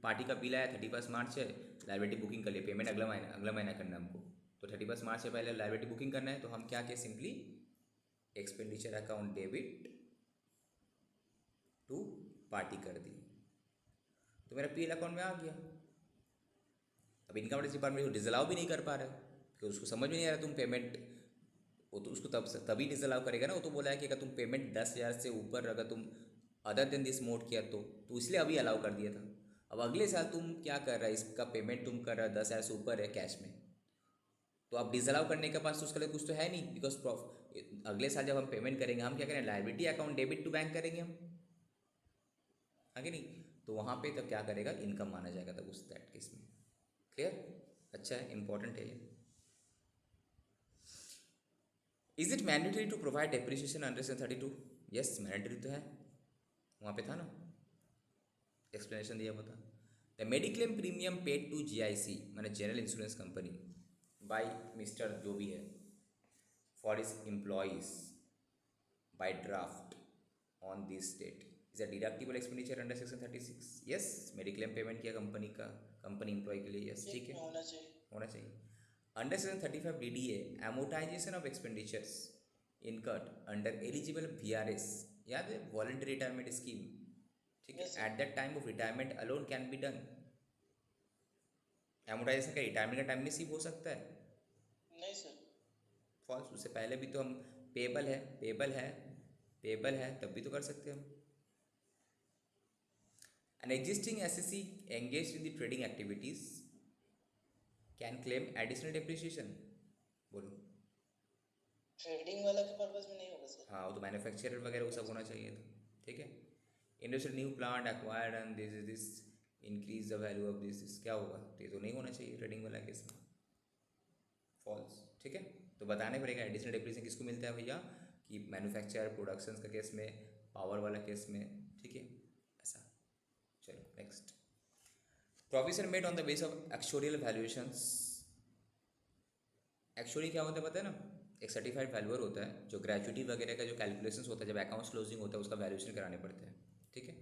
पार्टी का बिल आया 31 मार्च है, लाइबिलिटी बुकिंग कर लिए, पेमेंट अगला महीना करना है हमको, तो 31 मार्च से पहले लाइबिलिटी बुकिंग करना है, तो हम क्या किए, simply expenditure account debit to party कर दी, तो मेरा पीएल अकाउंट में आ गया। अब इनकम टैक्स डिपार्टमेंट डिसअलाउ भी नहीं कर पा रहा है, क्योंकि उसको समझ में नहीं आ रहा तुम पेमेंट, वो तो उसको तभी डिसअलाउ करेगा ना, वो तो बोला है कि अगर तुम पेमेंट 10,000 से ऊपर अगर तुम अदर देन दिस मोड किया तो इसलिए अभी अलाउ कर दिया था। अब अगले साल तुम क्या कर रहा है, इसका पेमेंट तुम कर रहा है 10,000 से ऊपर है कैश में, तो अब डिसअलाउ करने के पास तो उसके लिए कुछ तो है नहीं, बिकॉज अगले साल जब हम पेमेंट करेंगे हम क्या करें, liability account debit to bank करेंगे हम, आगे नहीं, तो वहाँ पे तब क्या करेगा, इनकम माना जाएगा तब उस दैट केस में। क्लियर? अच्छा है, इंपॉर्टेंट है ये। Is it mandatory to provide depreciation under section 32? Yes, mandatory तो है, वहाँ पे था ना, एक्सप्लेनेशन दिया हुआ था। The mediclaim premium paid to GIC माने general insurance company by mister जो भी है for his employees by draft on this date is a deductible expenditure under section 36। Yes, mediclaim payment किया कंपनी एम्प्लॉय के लिए, यस ठीक है, होना चाहिए। Under section 35 DDA amortization of expenditures incurred under eligible VRS, याद है, वॉलंटरी रिटायरमेंट स्कीम, ठीक है, at that time of retirement alone can be done. Amortization का रिटायरमेंट का टाइम में सिर्फ हो सकता है? नहीं सर, फॉल्स, उससे पहले भी तो हम पेबल है तब भी तो कर सकते हैं हम। An existing SEC engaged in the trading activities can claim additional depreciation। बोलो। ट्रेडिंग वाला के पर्पस में नहीं होगा सर। हाँ, वो तो मैन्युफैक्चरर वगैरह वो सब होना चाहिए था, ठीक है। Industrial new plant acquired and this increase the value of this, क्या होगा, तो ये तो नहीं होना चाहिए ट्रेडिंग वाला केस में, फॉल्स, ठीक है। तो बताने पड़ेगा एडिशनल डेप्रिसिएशन किसको मिलता है भैया, कि मैन्युफैक्चर प्रोडक्शन का केस में, पावर वाला केस में, ठीक है, ऐसा। चलो next, provision made on the base of actuarial valuations. Actually क्या होता है पता है ना, एक सर्टिफाइड वैल्यूअर होता है जो ग्रेजुटी वगैरह का जो कैलकुलेशंस होता है जब अकाउंट्स क्लोजिंग होता है उसका वैल्यूएशन कराने पड़ते हैं, ठीक है।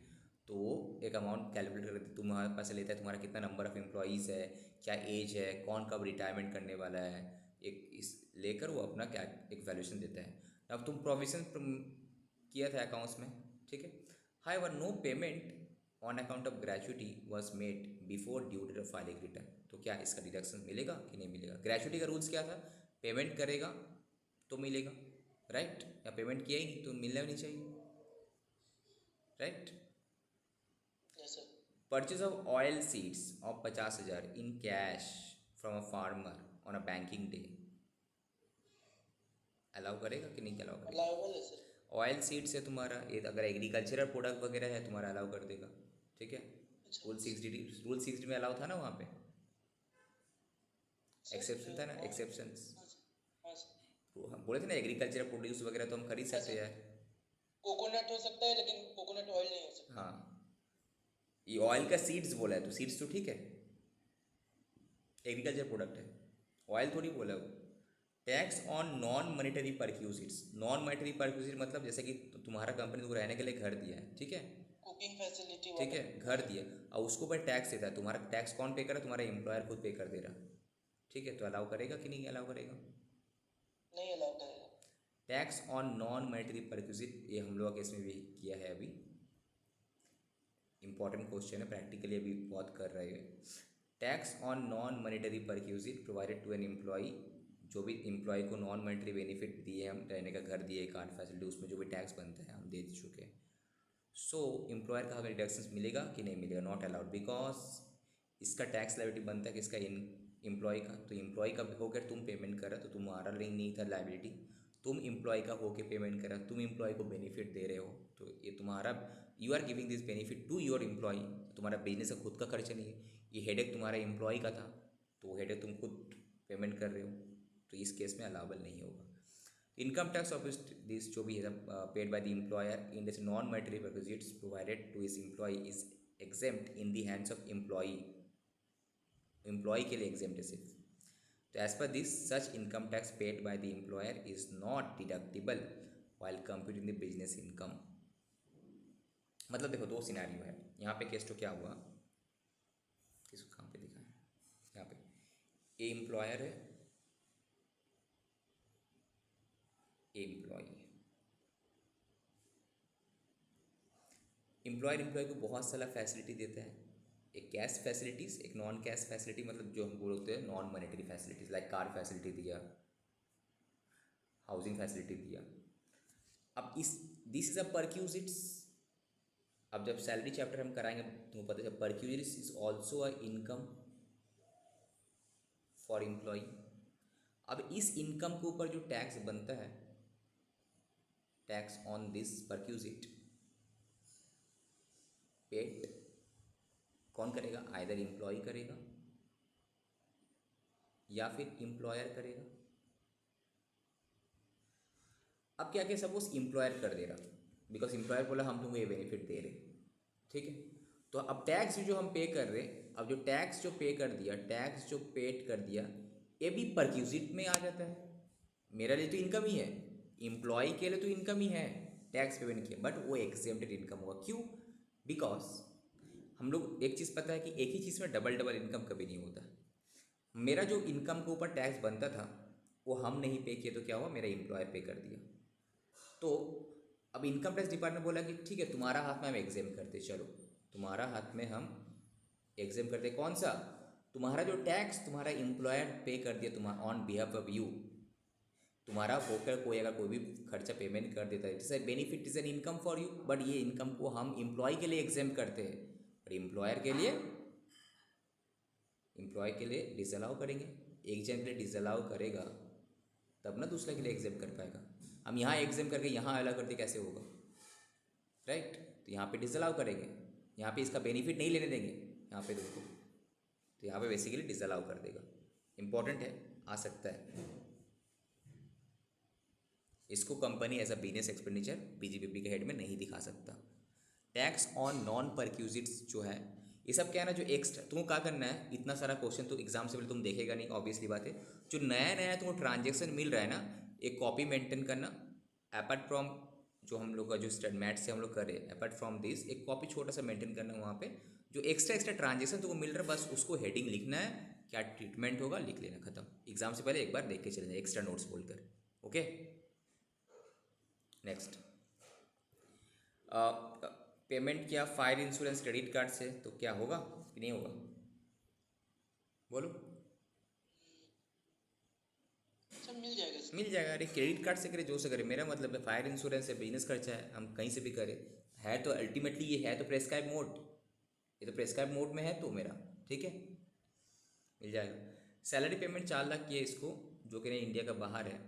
तो वो एक अमाउंट कैलकुलेट करके तुम्हारे पास लेता है, तुम्हारा कितना नंबर ऑफ एम्प्लॉईज़ है, क्या एज है, कौन कब रिटायरमेंट करने वाला है, एक इस लेकर वो अपना क्या एक वैल्यूएशन देता है। अब तुम प्रोविजन किया था अकाउंट्स में, ठीक है, however no payment on account of gratuity was made before due date of filing return, तो क्या इसका डिडक्शन मिलेगा कि नहीं मिलेगा? ग्रेजुटी का रूल्स क्या था, पेमेंट करेगा तो मिलेगा, राइट, या पेमेंट किया ही नहीं तो मिलना भी नहीं चाहिए, right. Purchase of oil seeds of 50,000 in cash from a farmer on a banking day, allow करेगा कि नहीं अलाउ करेगा? अलाउबल है सर। ऑयल सीड्स है तुम्हारा, ये अगर एग्रीकल्चरल प्रोडक्ट वगैरह है तुम्हारा अलाउ कर देगा, ठीक है। रूल 6 में अलाउ था ना, वहाँ पे एक्सेप्शन था ना, एक्सेप्शंस बोले थे ना, एग्रीकल्चरल प्रोड्यूस वगैरह तो हम खरीद सकते हैं यार, कोकोनट हो सकता है लेकिन कोकोनट ऑयल नहीं हो सकता। हाँ, ये ऑयल का सीड्स बोला है तो सीड्स तो ठीक है, एग्रीकल्चर प्रोडक्ट है, ऑयल थोड़ी बोला है वो। Tax on non monetary perquisites, non monetary perquisite मतलब जैसे कि तुम्हारा कंपनी तुमको रहने के लिए घर दिया है, ठीक है, कुकिंग फैसिलिटी, ठीक है, घर दिया और उसको ऊपर टैक्स देता है, तुम्हारा टैक्स कौन पे कर रहा है, तुम्हारा एम्प्लॉयर खुद पे कर दे रहा, ठीक है, तो अलाउ करेगा कि नहीं अलाउ करेगा? नहीं अलाउ करेगा। Tax on non monetary perquisite, ये हम लोग केस में भी किया है अभी, इंपॉर्टेंट क्वेश्चन है, प्रैक्टिकली अभी बहुत कर रहे हैं। Tax on non monetary perquisite provided to an employee, जो भी एम्प्लॉय को नॉन मॉनिटरी बेनिफिट दिए, हम रहने का घर दिए, कार्ड फैसिलिटी, उसमें जो भी टैक्स बनता है हम दे चुके हैं। सो एम्प्लॉयर का हमें डिडक्शन मिलेगा कि नहीं मिलेगा? नॉट अलाउड, बिकॉज इसका टैक्स लायबिलिटी बनता है कि इसका एम्प्लॉय का, तो एम्प्लॉय का होकर तुम पेमेंट करा तो तुम्हारा लिंक नहीं था लायबिलिटी, तुम एम्प्लॉय का होके पेमेंट करा, तुम एम्प्लॉय को बेनिफिट दे रहे हो, तो ये तुम्हारा, you are giving this benefit to your employ, तुम्हारा बिजनेस का खुद का खर्चा नहीं है, ये हेडेक तुम्हारा एम्प्लॉय का था, तो वो हेडेक तुम खुद पेमेंट कर रहे हो, तो इस केस में अलाउबल नहीं होगा। इनकम टैक्स ऑफ दिस जो भी है paid by the employer in this non monetary perquisites provided to his employ is exempt in the hands of employ के लिए एग्जेम्प्ट है सिर्फ। तो as per this such income tax paid by the employer is not deductible while computing the business income. मतलब देखो, दो scenario है यहाँ पे, केस तो क्या हुआ, पे दिखाएं, यहाँ पे ए एम्प्लॉयर है, ए एम्प्लॉई। एम्प्लॉयर एम्प्लॉय को बहुत सारा फैसिलिटी देता है, एक कैश फैसिलिटीज़, एक नॉन कैश फैसिलिटी, मतलब जो हम बोलते हैं non monetary facilities, like car facility दिया, हाउसिंग फैसिलिटी दिया। अब इस दिस इज़ अ परक्यूजिट्स। अब जब सैलरी चैप्टर हम कराएंगे तुमको पता चल, perquisites is also a income for employ. अब इस इनकम के ऊपर जो टैक्स बनता है, tax on this perquisite paid कौन करेगा? आइदर एम्प्लॉय करेगा या फिर एम्प्लॉयर करेगा। अब क्या क्या सपोज एम्प्लॉयर कर दे रहा, बिकॉज एम्प्लॉयर बोला हम तुमको ये बेनिफिट दे रहे, ठीक है। तो अब टैक्स जो हम पे कर रहे, अब जो टैक्स जो पे कर दिया, टैक्स जो पेड कर दिया, ये भी परक्यूजिट में आ जाता है। मेरा लिए तो इनकम ही है, एम्प्लॉय के लिए तो इनकम ही है, टैक्स पेमेंट किया, बट वो एग्जेम्प्टेड इनकम हुआ। क्यों? बिकॉज हम लोग एक चीज़ पता है कि एक ही चीज़ में डबल डबल इनकम कभी नहीं होता। मेरा जो इनकम के ऊपर टैक्स बनता था वो हम नहीं पे किए तो क्या हुआ, मेरा एम्प्लॉयर पे कर दिया। तो अब इनकम टैक्स डिपार्टमेंट बोला कि ठीक है तुम्हारा हाथ में हम एग्जाम करते, चलो तुम्हारा हाथ में हम एग्जाम करते। कौन सा? तुम्हारा जो टैक्स तुम्हारा एम्प्लॉयर पे कर दिया तुम्हारा ऑन बिहाफ ऑफ यू, तुम्हारा होकर कोई अगर कोई भी खर्चा पेमेंट कर देता है, जैसे benefit is an income for you, but ये इनकम को हम एम्प्लॉय के लिए एग्जाम करते हैं, और एम्प्लॉयर के लिए डिसअलाउ करेंगे। एक जन के लिए डिसअलाउ करेगा तब ना दूसरे के लिए एग्जाम कर पाएगा। हम यहाँ एग्जाम करके यहाँ अलाउ करते कैसे होगा, राइट? तो यहाँ पे डिसअलाउ करेंगे, यहाँ पे इसका बेनिफिट नहीं लेने देंगे यहाँ पे तुमको, तो यहाँ पे बेसिकली डिसअलाउ कर देगा। इंपॉर्टेंट है, आ सकता है। इसको company as a business expenditure PGBP के हेड में नहीं दिखा सकता। टैक्स ऑन नॉन परक्यूजिट्स जो है, ये सब क्या है ना, जो एक्स्ट्रा तुमको क्या करना है, इतना सारा क्वेश्चन तो एग्जाम से पहले तुम देखेगा नहीं, ऑब्वियसली बात है। जो नया नया तुमको ट्रांजेक्शन मिल रहा है ना, एक कॉपी मेंटेन करना, अपार्ट फ्रॉम जो हम लोग का जो मैथ से हम लोग करें, अपार्ट फ्रॉम दिस एक कॉपी छोटा सा मेंटेन करना, वहाँ पे जो एक्स्ट्रा ट्रांजेक्शन तुमको मिल रहा है बस उसको हेडिंग लिखना है, क्या ट्रीटमेंट होगा लिख लेना, खत्म। एग्जाम से पहले एक बार देख के चले जाए एक्स्ट्रा नोट्स बोलकर, ओके। नेक्स्ट, पेमेंट किया फायर इंश्योरेंस क्रेडिट कार्ड से तो क्या होगा कि नहीं होगा, बोलो। सब मिल जाएगा इसका। मिल जाएगा। अरे क्रेडिट कार्ड से करे जो से करे, मेरा मतलब है फायर इंश्योरेंस है, बिजनेस खर्चा है, हम कहीं से भी करें, है तो अल्टीमेटली ये है तो प्रेस्क्राइब मोड, ये तो प्रेस्क्राइब मोड में है तो मेरा, ठीक है, मिल जाएगा। सैलरी पेमेंट 4 लाख की है इसको, जो कि नहीं इंडिया का बाहर है,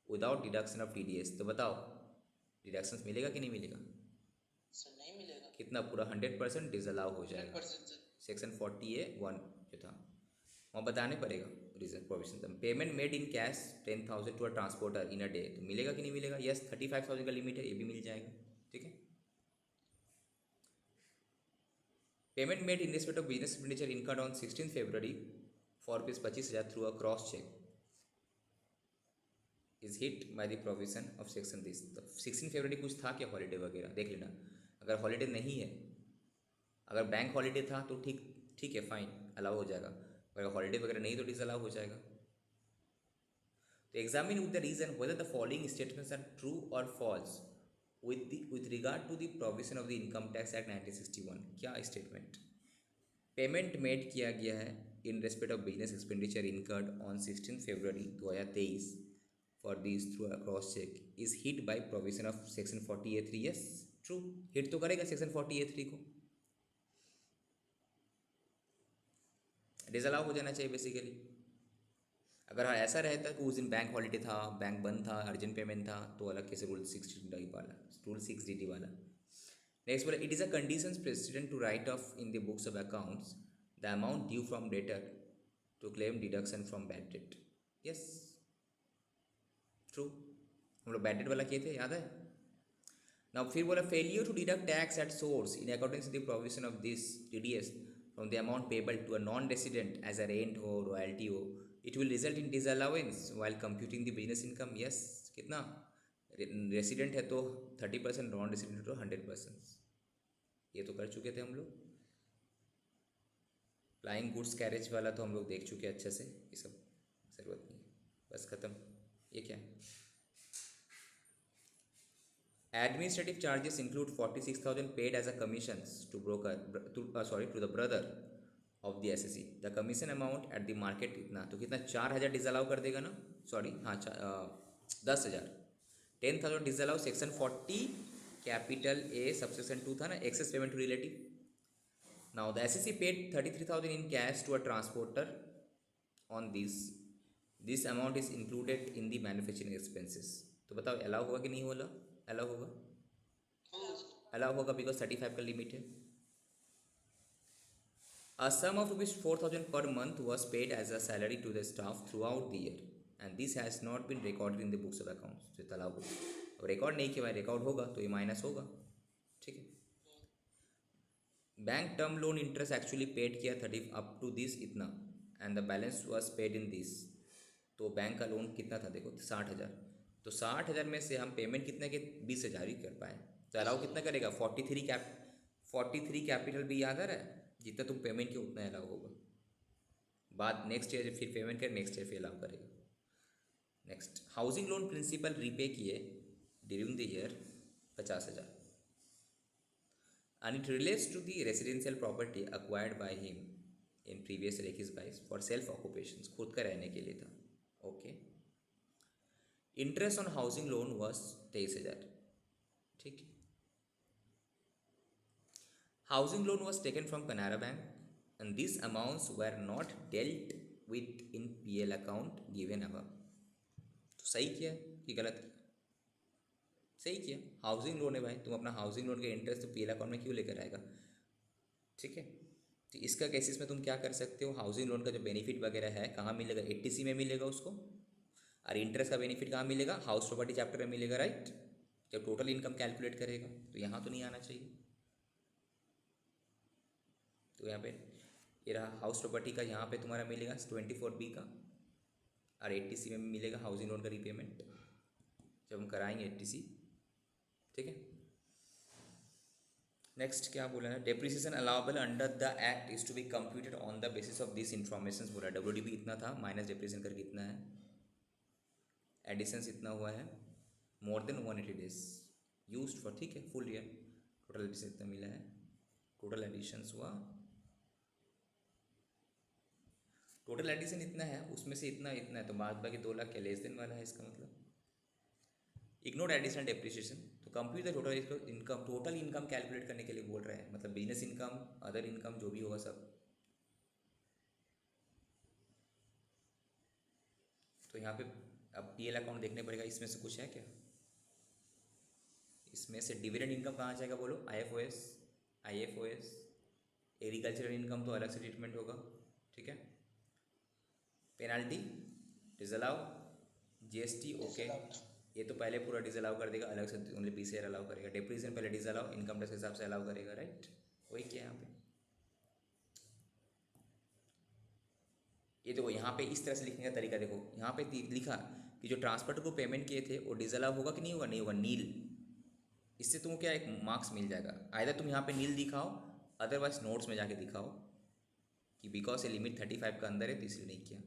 विदाउट डिडक्शन ऑफ टीडीएस। तो बताओ डिडक्शन मिलेगा कि नहीं मिलेगा? सर नहीं मिलेगा। कितना? पूरा 100% डिसअलाउ हो जाएगा। 100% सर। सेक्शन 40A(1) जो था वहाँ बताने पड़ेगा reason provision. Payment made in cash 10,000 to a transporter in a day, तो मिलेगा कि नहीं मिलेगा? यस, 35,000 का लिमिट है, ये भी मिल जाएगा, ठीक है। Payment made in respect of business expenditure incurred on 16 February for ₹25,000 through a cross cheque is hit by the provision of section this. 16 फरवरी कुछ था क्या हॉलीडे वगैरह, देख लेना। अगर हॉलीडे नहीं है, अगर बैंक हॉलीडे था तो ठीक है, फाइन, अलाउ हो जाएगा। अगर हॉलीडे वगैरह नहीं तो डिसअलाउ हो जाएगा। तो examine with the reason whether the following statements are true और false with regard to the provision of the Income Tax Act 1961। क्या स्टेटमेंट? पेमेंट मेड किया गया है in respect of business expenditure incurred on 16 February 2023 for this through a cross cheque is hit by provision of section 40A(3)। Yes, true, hit तो करेगा section 40A(3) को, disallow हो जाना चाहिए बेसिकली। अगर हाँ ऐसा रहता कि उस दिन बैंक हॉलीडे था, बैंक बंद था, अर्जेंट पेमेंट था, तो अलग कैसे रूल 6DD वाला। नेक्स्ट बोला, it is a condition precedent to write off in the books of accounts the amount due from debtor to claim deduction from bad debt. Yes, true, हम लोग bad debt वाला किए थे, याद है ना। फिर बोला, failure to deduct tax at source in according to the provision of this TDS from the amount payable to a non resident as a rent हो, रॉयल्टी हो, it will result in disallowance while computing the business income. Yes, कितना? Resident है तो 30%, non resident है तो 100%। ये तो कर चुके थे हम लोग। फ्लाइंग गुड्स कैरेज वाला तो हम लोग देख चुके हैं अच्छे से, ये सब ज़रूरत नहीं है, बस ख़त्म। ये क्या है? Administrative charges include 46,000 paid as a commissions to to the brother of the SSE. The commission amount at the market कितना, तो कितना 4,000 डिसअलाउ कर देगा ना, सॉरी हाँ 10,000, 10,000 disallow section 40 capital A subsection 2 था ना, excess payment to relative. Now the SSE paid 33,000 in cash to a transporter on this. This amount is included in the manufacturing expenses. तो बताओ अलाउ होगा कि नहीं होगा? अलाउ होगा, अलाउ होगा बिकॉज 35 का लिमिट है. A sum of rupees 4,000 per month was paid as a salary to the staff throughout the year and this has not been recorded in the books of accounts. तो allow होगा, अब record नहीं किया, record होगा तो ये minus होगा. ठीक है. Bank term loan interest actually paid किया 30 अप टू दिस इतना and the balance was paid in this. तो बैंक का लोन कितना था देखो 60,000, तो 60,000 में से हम पेमेंट कितने के 20,000 ही कर पाए, तो अलाउ कितना करेगा 43 कैपिटल भी याद आ रहा है, जितना तुम पेमेंट किया उतना अलाउ होगा. बाद नेक्स्ट ईयर फिर पेमेंट कर, नेक्स्ट ईयर फिर अलाउ करेगा. Next housing loan principal repay किए during the year 50,000 and it relates to the residential property acquired by him in previous year 21-22 for self occupations, खुद का रहने के लिए था. Okay. Interest on housing loan was 23,000. ठीक है. Housing loan was taken from Canara bank and this amounts were not dealt with in PL account given above. तो सही किया कि गलत किया? सही किया. हाउसिंग लोन है भाई, तुम अपना हाउसिंग लोन का इंटरेस्ट तो पीएल अकाउंट में क्यों लेकर आएगा? ठीक है. तो इसका केसेस में तुम क्या कर सकते हो, हाउसिंग लोन का जो बेनिफिट वगैरह है कहाँ मिलेगा, 80C में मिलेगा उसको, और इंटरेस्ट का बेनिफिट कहाँ मिलेगा, हाउस प्रॉपर्टी चैप्टर में मिलेगा. राइट. जब टोटल इनकम कैलकुलेट करेगा तो यहाँ तो नहीं आना चाहिए. तो यहाँ पे ये रहा हाउस प्रॉपर्टी का, यहाँ पे तुम्हारा मिलेगा 24B का, और 80C में मिलेगा हाउसिंग लोन का रीपेमेंट जब हम कराएंगे 80C. ठीक है. नेक्स्ट क्या बोला है, depreciation allowable under the act is to be computed on the basis of this information. बोला WDP इतना था माइनस डेप्रिसिएशन करके इतना है, एडिशंस इतना हुआ है, मोर देन 180 डेज यूज्ड फॉर. ठीक है. फुल ईयर टोटल एडिशन इतना मिला है, टोटल एडिशंस हुआ, टोटल एडिशन इतना है, उसमें से इतना इतना है, तो बाद बाकी 2 लाख के लेस देन वाला है. इसका मतलब इग्नोर एडिशनल डेप्रिसिएशन. तो compute the total income, total income calculate करने के लिए बोल रहे हैं, मतलब बिजनेस इनकम, अदर इनकम जो भी होगा सब. तो यहाँ पे अब पीएल अकाउंट देखने पड़ेगा, इसमें से कुछ है क्या, इसमें से डिविडेंड इनकम कहाँ जाएगा बोलो, IFOS. एग्रीकल्चरल इनकम तो अलग से ट्रीटमेंट होगा. ठीक है. पेनाल्टी डिसअलाउ, GST ओके, ये तो पहले पूरा डिसअलाउ कर देगा, अलग से ओनली 20,000 अलाउ करेगा. डेप्रिसिएशन पहले डिसअलाउ, इनकम टैक्स के हिसाब से अलाउ करेगा. राइट. वही क्या यहाँ पे, ये देखो यहाँ पे इस तरह से लिखने का तरीका देखो, यहाँ पे लिखा कि जो ट्रांसपोर्टर को पेमेंट किए थे वो डिसअलाउ होगा कि नहीं होगा, नहीं होगा, नील. इससे तुमको क्या एक मार्क्स मिल जाएगा, आइदर तुम यहाँ पे नील दिखाओ, अदरवाइज नोट्स में जाके दिखाओ कि बिकॉज ये लिमिट 35 का अंदर है तो इसलिए नहीं किया.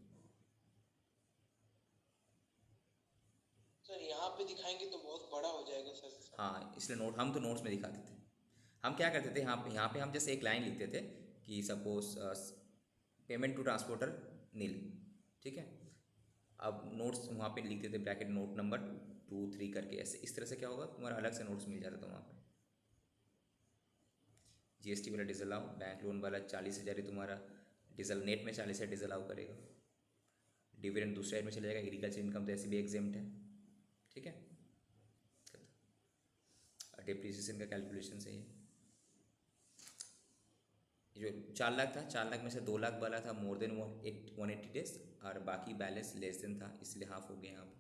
सर यहाँ पे दिखाएंगे तो बहुत बड़ा हो जाएगा सर. हाँ, इसलिए नोट, हम तो नोट्स में दिखाते थे. हम क्या करते थे, यहाँ पे हम जैसे एक लाइन लिखते थे कि सपोज पेमेंट टू ट्रांसपोर्टर नील. ठीक है. अब नोट्स वहाँ पे लिखते थे ब्रैकेट नोट नंबर 2, 3 करके, ऐसे इस तरह से क्या होगा तुम्हारा अलग से नोट्स मिल जाता था वहाँ पे. GST वाला डिसअलाउ, बैंक लोन वाला 40,000 ही तुम्हारा डिसअल, नेट में 40,000 डिसअलाउ करेगा. डिविडेंड दूसरे में चले जाएगा, एग्रीकल्चर इनकम तो ऐसे भी एग्जेम्प्ट है. ठीक है. डेप्रिसिएशन का कैलकुलेशन से जो 4 लाख था, 4 लाख में से 2 लाख वाला था मोर देन 180 डेज और बाकी बैलेंस लेस देन था, इसलिए हाफ हो गया यहाँ पे.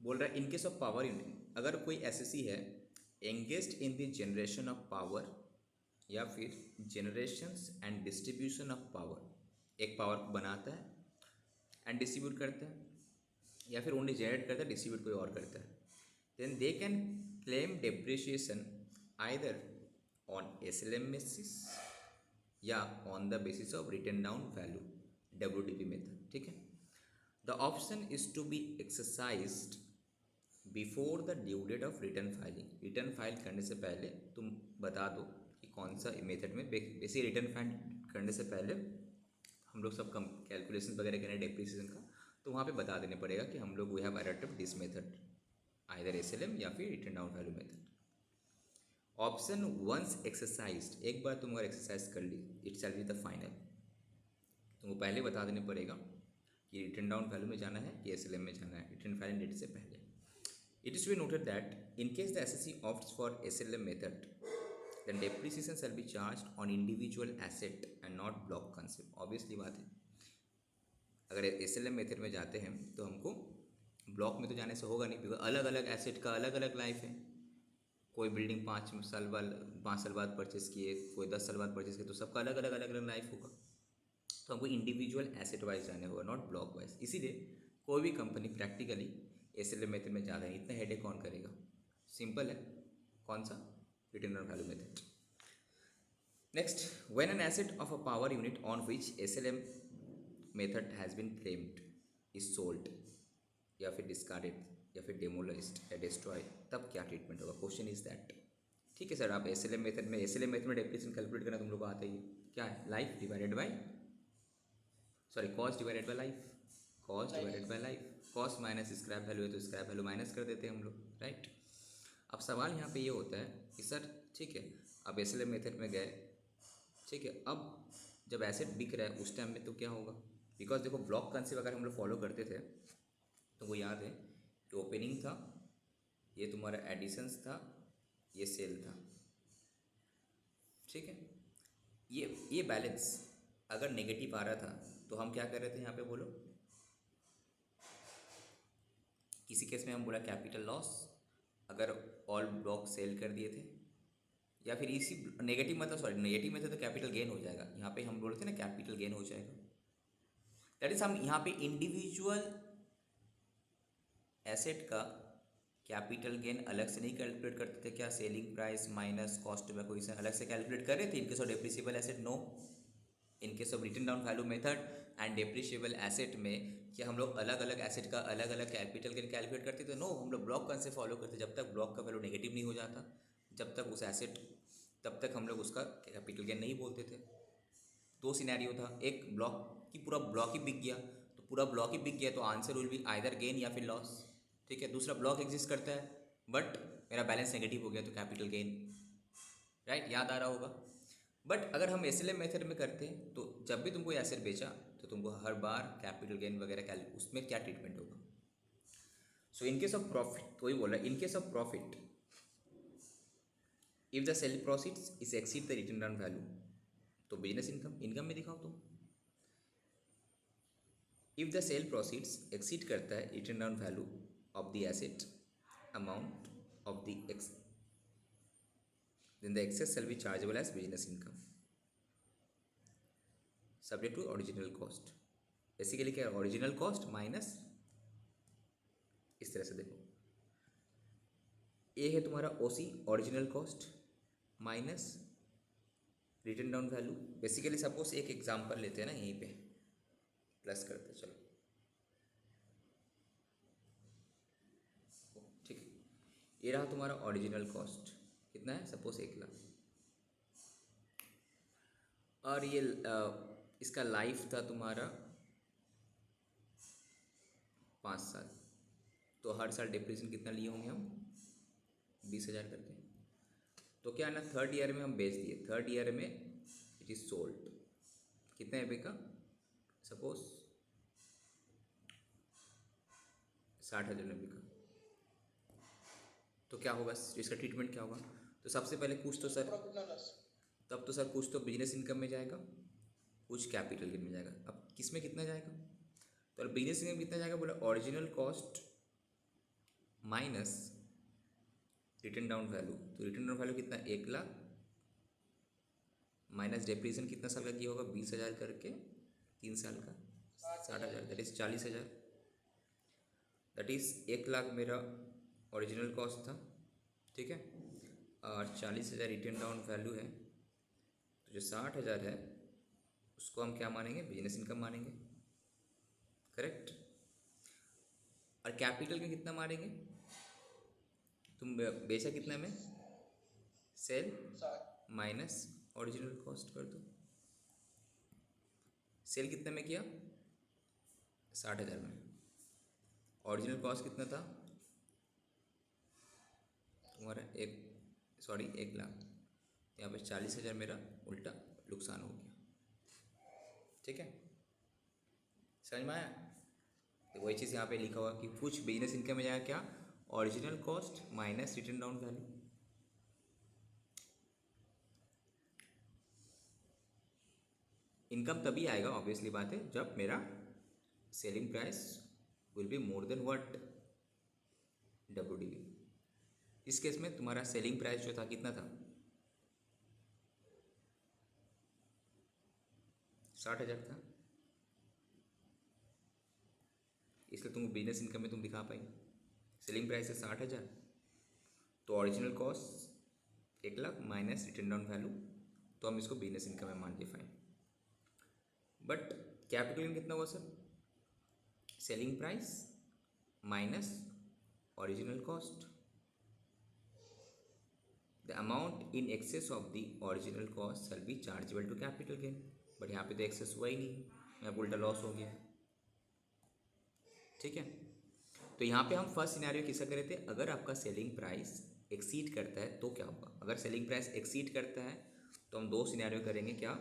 बोल रहा है in case of power unit, अगर कोई एसएससी है engaged in the generation of power या फिर generations and distribution of power, एक पावर को बनाता है एंड डिस्ट्रीब्यूट करता है, या फिर ओनली जनरेट करता है, डिस्ट्रीब्यूट कोई और करता है, then they can claim depreciation either on SLM basis या on the basis of written down value, WDV method, ठीक है। The option is to be exercised before the due date of return filing. Return file करने से पहले तुम बता दो कि कौन सा मेथड में, बेसिक रिटर्न फाइल करने से पहले हम लोग सब कम कैलकुलेशन वगैरह करें डेप्रिसिएशन का, तो वहाँ पे बता देने पड़ेगा कि हम लोग we have adopted this method, either SLM या फिर written down value method. Option once exercised, एक बार तुम अगर एक्सरसाइज कर ली, it shall be the final. तुमको पहले बता देने पड़ेगा कि रिटर्न डाउन वैल्यू में जाना है कि SLM में जाना है, रिटर्न फाइलिंग डेट से पहले। It is to be noted that in case the SSC opts for SLM method, then depreciation shall be charged on individual asset and not block concept. Obviously बात है, अगर SLM method में जाते हैं तो हमको ब्लॉक में तो जाने से होगा नहीं, क्योंकि अलग अलग एसेट का अलग अलग लाइफ है। कोई बिल्डिंग 5 साल बाद परचेस किए, कोई 10 साल बाद परचेस किए, तो सबका अलग अलग लाइफ होगा। तो हमको इंडिविजुअल एसेट वाइज जाने होगा, नॉट ब्लॉक वाइज। इसीलिए कोई भी कंपनी प्रैक्टिकली SLM मेथड में ज़्यादा है, इतना हेडेक कौन करेगा, सिंपल है। कौन सा? Return on value method. Next, when an asset of a power unit on which SLM method has been claimed is sold या फिर डिस्कार्डेड या फिर डेमोलाइज्ड या डिस्ट्रॉय, तब क्या ट्रीटमेंट होगा? Question is that. ठीक है सर, आप SLM मेथड में डेप्रिसिएशन कैलकुलेट करना तुम लोग को आता ही है। क्या है? Life divided by, sorry, cost divided by life, cost divided by life. Cost minus scrap value है तो स्क्रैप वैल्यू माइनस कर देते हैं हम लोग, राइट। अब सवाल यहाँ पे ये होता है कि सर ठीक है, अब SLM मेथड में गए, ठीक है, अब जब एसेट बिक रहा है उस टाइम में तो क्या होगा? बिकॉज देखो, ब्लॉक कंसेप्ट अगर हम लोग फॉलो करते थे तो वो याद है कि ओपनिंग था, ये तुम्हारा एडिशंस था, ये सेल था, ठीक है। ये बैलेंस अगर नेगेटिव आ रहा था तो हम क्या कर रहे थे यहाँ पे बोलो? किसी केस में हम बोला कैपिटल लॉस अगर ऑल ब्लॉक सेल कर दिए थे, या फिर इसी नेगेटिव मतलब, सॉरी, नेगेटिव में थे तो कैपिटल गेन हो जाएगा। यहाँ पे हम बोल रहे थे ना कैपिटल गेन हो जाएगा, दैट इज हम यहाँ पे इंडिविजुअल एसेट का कैपिटल गेन अलग से नहीं कैलकुलेट करते थे क्या? Selling price minus cost of acquisition अलग से कैलकुलेट कर रहे थे। In case of depreciable asset no, in case of written down value method and depreciable asset में क्या हम लोग अलग अलग एसेट का अलग अलग कैपिटल गेन कैलकुलेट करते थे? नो, हम लोग ब्लॉक कंसेप्ट फॉलो करते, जब तक ब्लॉक का वैल्यू नेगेटिव नहीं हो जाता, जब तक उस एसेट, तब तक हम लोग उसका कैपिटल गेन नहीं बोलते थे। दो सिनेरियो था, एक ब्लॉक की पूरा ब्लॉक ही बिक गया, तो पूरा ब्लॉक ही बिक गया तो answer will be either gain या फिर लॉस, ठीक है। दूसरा ब्लॉक एग्जिस्ट करता है बट मेरा बैलेंस नेगेटिव हो गया तो कैपिटल गेन, राइट, याद आ रहा होगा। बट अगर हम SLM मेथड में करते हैं तो जब भी तुमको एसेट बेचा तो तुमको हर बार कैपिटल गेन वगैरह उसमें क्या ट्रीटमेंट होगा? So in case of profit, तो वही बोल रहा है, in case of profit if the sale proceeds is exceed the return down value, तो बिजनेस इनकम में दिखाओ तुम। If the sale proceeds exceed करता है return down value of the asset amount of the ex, then the excess shall be chargeable as business income subject to original cost। Basically क्या है? Original cost minus, इस तरह से देखो, ये है तुम्हारा OC original cost minus written down value. Basically suppose एक एग्जांपल लेते हैं ना, यहीं पे प्लस करते हैं, चलो ठीक है। ये रहा तुम्हारा ओरिजिनल कॉस्ट, कितना है? सपोज 1 लाख, और ये इसका लाइफ था तुम्हारा 5 साल, तो हर साल डिप्रेशन कितना लिए होंगे हम? 20,000 करके। तो क्या ना, थर्ड ईयर में हम बेच दिए, थर्ड ईयर में इट इज़ सोल्ड, कितने में बिका? सपोज 60,000 में बिका, तो क्या होगा इसका ट्रीटमेंट क्या होगा? तो सबसे पहले कुछ तो सर, तब तो सर कुछ तो बिजनेस इनकम में जाएगा, कुछ कैपिटल गेन में जाएगा। अब किस में कितना जाएगा? तो बिजनेस इनकम कितना जाएगा? बोला original cost minus written down value, तो रिटन डाउन वैल्यू कितना? 1 लाख माइनस डेप्रिसिएशन कितना साल का किया होगा? 20,000 करके 3 साल का 60,000, that is 40,000। That is 1 lakh मेरा ओरिजिनल कॉस्ट था, ठीक है, और 40,000 रिटर्न डाउन वैल्यू है। तो जो 60,000 है उसको हम क्या मानेंगे, बिजनेस इनकम मानेंगे, करेक्ट। और कैपिटल में कितना मारेंगे, तुम बेचा कितना में, सेल माइनस ओरिजिनल कॉस्ट कर दो। सेल कितने में किया, 60,000 में। ओरिजिनल कॉस्ट कितना था तुम्हारा, 1 लाख। यहाँ पे 40,000 मेरा उल्टा नुकसान हो गया, ठीक है, समझ में आया। तो वही चीज़ यहाँ पे लिखा हुआ कि कुछ बिजनेस इनकम में जाएगा क्या, original cost minus return down value. Income तभी आएगा ऑब्वियसली बात है जब मेरा selling price will be more than what, WDV। इस केस में तुम्हारा सेलिंग प्राइस जो था कितना था, 60,000 था, इसलिए तुम बिजनेस इनकम में तुम दिखा पाई सेलिंग प्राइस है 60,000, तो original cost 1 lakh minus return down value, तो हम इसको बिजनेस इनकम में मान के फाइन। बट कैपिटल गेन कितना हुआ sir, selling price minus original cost, the amount in excess of the original cost shall be chargeable to capital gain. But यहाँ पे तो एक्सेस हुआ ही नहीं, यहाँ पे उल्टा लॉस हो गया, ठीक है। तो यहाँ पे हम फर्स्ट सिनेरियो किसका कर रहे थे, अगर आपका सेलिंग प्राइस एक्सीड करता है तो क्या होगा। अगर सेलिंग प्राइस एक्सीड करता है तो हम 2 सिनेरियो करेंगे, क्या,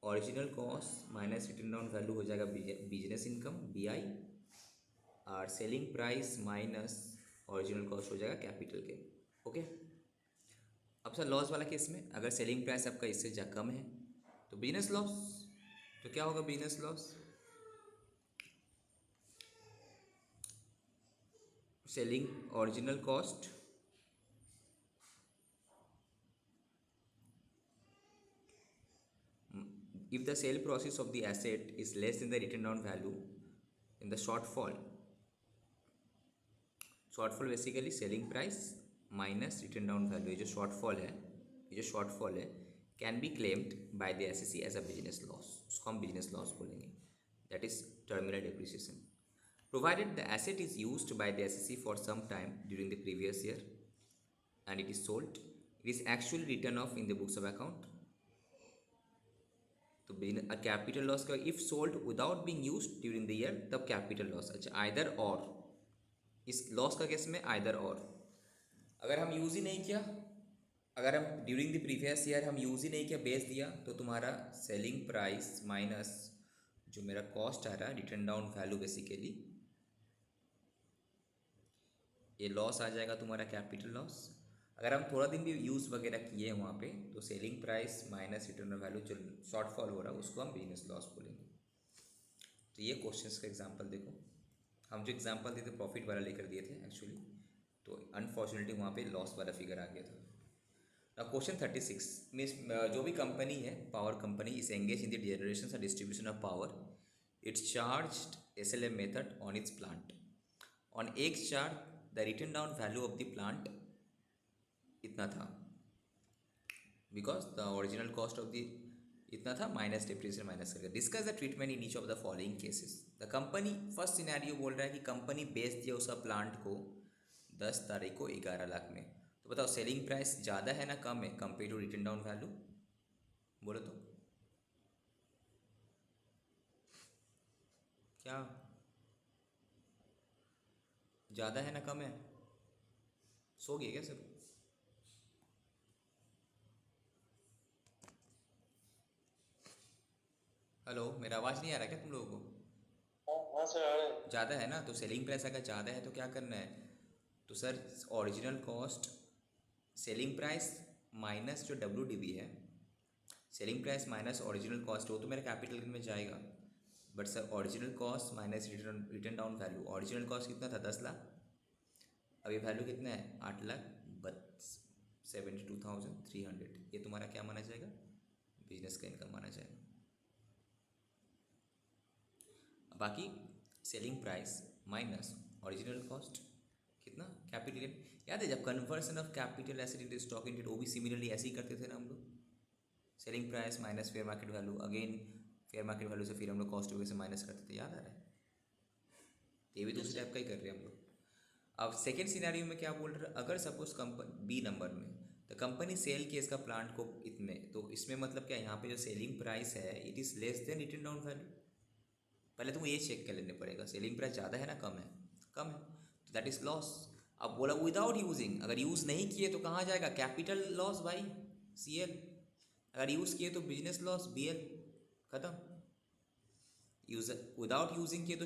original cost minus return down value हो जाएगा बिजनेस इनकम BI, और selling price minus original cost हो जाएगा कैपिटल गेन, ओके। अब सर लॉस वाला केस में अगर सेलिंग प्राइस आपका इससे कम है तो बिजनेस लॉस, तो क्या होगा business loss, selling original cost if the sale process of the asset is less than the written down value in the shortfall basically selling price minus return down value, ये जो shortfall है can be claimed by the SEC as a business loss, उसको हम business loss बोलेंगे, that is terminal depreciation. Provided the asset is used by the SEC for some time during the previous year and it is sold, it is actually return off in the books of account. तो capital loss का if sold without being used during the year तब capital loss. अच्छा, either और, इस loss का case में either और, अगर हम यूज़ ही नहीं किया, अगर हम ड्यूरिंग द प्रीवियस ईयर हम यूज़ ही नहीं किया, बेच दिया, तो तुम्हारा सेलिंग प्राइस माइनस जो मेरा कॉस्ट आ रहा है रिटर्न डाउन वैल्यू, बेसिकली ये लॉस आ जाएगा तुम्हारा कैपिटल लॉस। अगर हम थोड़ा दिन भी यूज़ वगैरह किए वहाँ पे तो selling price minus return value जो शॉर्टफॉल हो रहा है उसको हम बिजनेस लॉस बोलेंगे। तो ये क्वेश्चंस का एग्जांपल देखो, हम जो एग्जांपल दिए थे प्रॉफिट वाला लेकर दिए थे एक्चुअली, तो अनफॉर्चुनेटली वहाँ पे लॉस वाला फिगर आ गया था। ना क्वेश्चन 36 मीन्स जो भी कंपनी है, power company is engage in the generation और distribution of power, it's charged SLM method on its plant. On एक charge the return down value of the plant इतना था, because the original cost of the इतना था minus depreciation minus करके। Discuss the treatment in each of the following cases. The company, first scenario बोल रहा है कि कंपनी बेच दिया उसका प्लांट को 10 तारीख को 11 लाख में, तो बताओ सेलिंग प्राइस ज़्यादा है ना कम है compare to return down value, बोलो तो क्या ज़्यादा है ना कम है, सो गए क्या सब, हेलो, मेरा आवाज़ नहीं आ रहा क्या तुम लोगों को, हाँ सर आ रहे हैं। ज़्यादा है ना, तो सेलिंग प्राइस अगर ज़्यादा है तो क्या करना है, तो sir original cost selling price minus जो WDV है, selling price minus original cost, वो तो मेरा कैपिटल गेन में जाएगा, but sir original cost minus return down value, original cost कितना था 10 लाख, अभी वैल्यू कितना है 8,72,300, ये तुम्हारा क्या माना जाएगा, बिजनेस का इनकम माना जाएगा। बाकी selling price minus original cost कितना, कैपिटल गेन। याद है जब conversion of capital asset into stock into, वो भी सिमिलरली ऐसे ही करते थे ना हम लोग, selling price minus fair market value, again fair market value से फिर हम लोग कॉस्ट वगैरह से माइनस करते थे, याद आ रहा है? ये भी दूसरे टाइप का ही कर रहे हैं हम लोग। अब सेकेंड सिनेरियो में क्या बोल रहे हैं, अगर सपोज कंपनी बी नंबर में द कंपनी सेल किया इसका प्लांट को इतने, तो इसमें मतलब क्या, यहाँ पे जो सेलिंग प्राइस है it is less than written down value. पहले तुमको ये चेक कर लेने पड़ेगा सेलिंग प्राइस ज़्यादा है ना कम है, कम है, तो दैट इज़ लॉस। अब बोला विदाउट यूजिंग, अगर यूज़ नहीं किए तो कहाँ जाएगा, कैपिटल लॉस भाई CL, अगर यूज़ किए तो बिजनेस लॉस BL, खत्म। यूज विदाउट यूजिंग किए तो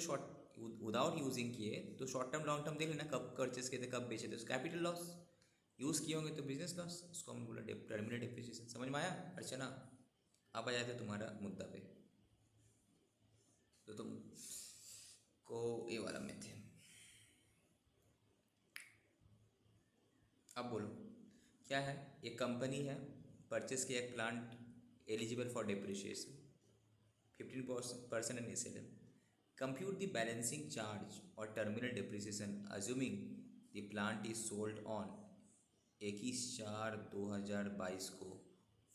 विदाउट यूजिंग किए तो शॉर्ट टर्म लॉन्ग टर्म देख लेना, कब परचेस किए थे कब बेचे थे, कैपिटल लॉस। यूज़ किए होंगे तो बिजनेस लॉस, उसको हम बोला टर्मिनल डिप्रिसिएशन। समझ में आया अर्चना? अब आ जाते तुम्हारा मुद्दा पे, तो तुम को ये वाला में थे। अब बोलो क्या है, एक कंपनी है, परचेस किया एक plant eligible for depreciation 15% an SLM, compute the balancing charge or terminal depreciation assuming the plant is sold on 21/4/2022 को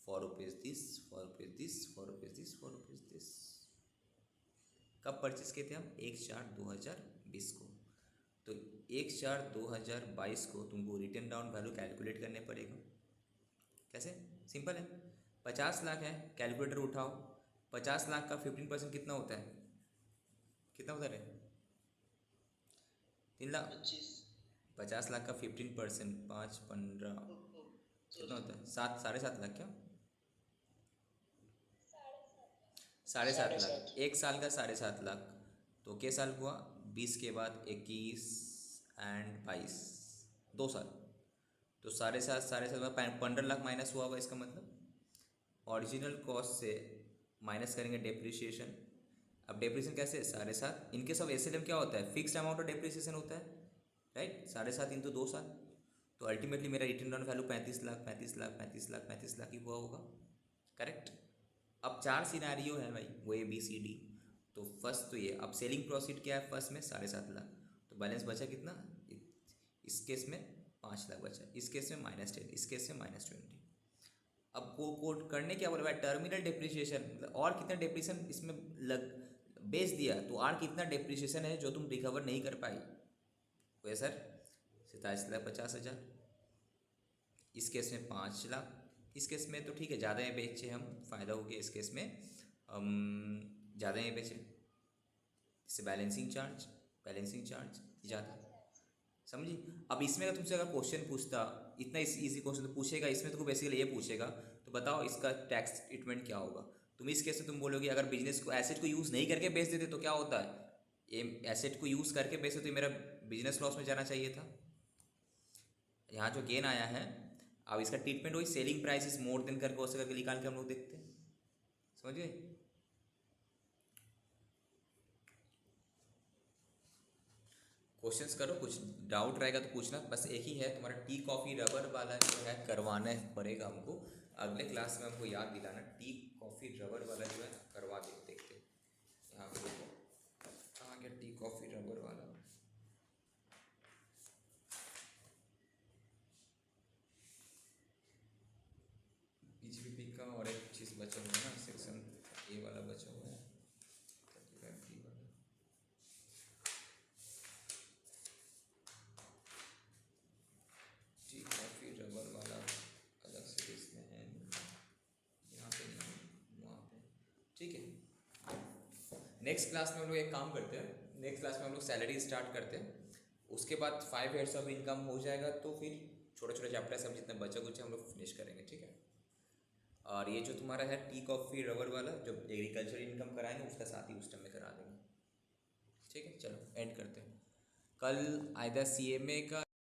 for rupees this, for rupees this, for rupees this, for rupees this। कब purchase किए थे हम, 1/4/2022 को, तो 1/4/2022 को तुमको return down value calculate करने पड़ेगा। कैसे, सिंपल है, 50 लाख है, कैलकुलेटर उठाओ, 50 लाख का 15% कितना होता है, कितना होता है, 3 लाख। 25। 50 लाख का 15%, 5 15 कितना होता है, 7 साढ़े 7 लाख, क्या 7.5 लाख, 1 साल का 7.5 लाख, तो के साल हुआ 20 के बाद 21 एंड 22, 2 साल, तो 7.5 में 15 लाख माइनस हुआ होगा। इसका मतलब ओरिजिनल कॉस्ट से माइनस करेंगे डेप्रिसिएशन। अब डेप्रिसिएशन कैसे, 7.5, इनके सब SLM क्या होता है, फिक्स्ड अमाउंट ऑफ डेप्रिसिएशन होता है, राइट, 7.5 इंटू 2 साल, तो अल्टीमेटली मेरा written down value 35 lakh 35 lakh 35 lakh 35 lakh ही हुआ होगा, करेक्ट। अब 4 सिनारियो है भाई, वो ABCD। तो फर्स्ट तो ये, अब सेलिंग प्रोसीड क्या है फर्स्ट में 7.5 लाख, तो बैलेंस बचा कितना, इस केस में 5 लाख बचा, इस केस में -10, इस केस में -20। अब को कोड करने क्या बोला भाई, टर्मिनल डेप्रिसिएशन, और कितना डेप्रिसिएशन इसमें लग बेच दिया, तो और कितना डेप्रिसिएशन है जो तुम रिकवर नहीं कर पाई, वो है सर 27,50,000। इस केस में 5 लाख, इस केस में तो ठीक है ज़्यादा ही बेचे हम, फ़ायदा हो गया इस केस में, ज़्यादा ही बेचे, इससे बैलेंसिंग चार्ज ज़्यादा, समझी। अब इसमें तुमसे अगर क्वेश्चन पूछता, इतना इजी क्वेश्चन तो पूछेगा, इसमें तो बेसिकली ये पूछेगा, तो बताओ इसका टैक्स ट्रीटमेंट क्या होगा। तुम इस केस में तुम बोलोगे अगर बिजनेस को एसेट को यूज़ नहीं करके बेच देते तो क्या होता है, ये एसेट को यूज़ करके बेचते तो मेरा बिजनेस लॉस में जाना चाहिए था। यहाँ जो गेन आया है, अब इसका ट्रीटमेंट वही selling price is more than करके वैसे करके निकाल के हम लोग देखते हैं, समझ गए। क्वेश्चंस करो, कुछ डाउट रहेगा तो पूछना। बस एक ही है तुम्हारा टी कॉफ़ी रबर वाला जो है करवाना पड़ेगा हमको, अगले क्लास में हमको याद दिलाना, टी कॉफ़ी रबर वाला जो है करवा देखते हैं। यहाँ पे देखो कहाँ गया टी कॉफ़ी रबर वाला, PGPP का और एक चीज़ बचा हुआ है ना, सेक्शन A वाला बचा हुआ है, 35D वाला। टी कॉफ़ी रबर वाला अलग से इसमें है, यहाँ पे नहीं, वहाँ पे, ठीक है। नेक्स्ट क्लास में हम लोग एक काम करते हैं, नेक्स्ट क्लास में हम लोग सैलरी स्टार्ट करते हैं, उसके बाद 5 ईयर्स ऑफ इनकम हो जाएगा, तो फिर छोटे छोटे चैप्टर सब जितने बचा कुछ हम लोग फिनिश करेंगे, ठीक है। और ये जो तुम्हारा है टी कॉफ़ी रबर वाला, जो एग्रीकल्चर इनकम कराएंगे उसका साथ ही उस टाइम में करा देंगे, ठीक है। चलो एंड करते हैं, कल आइदर CMA का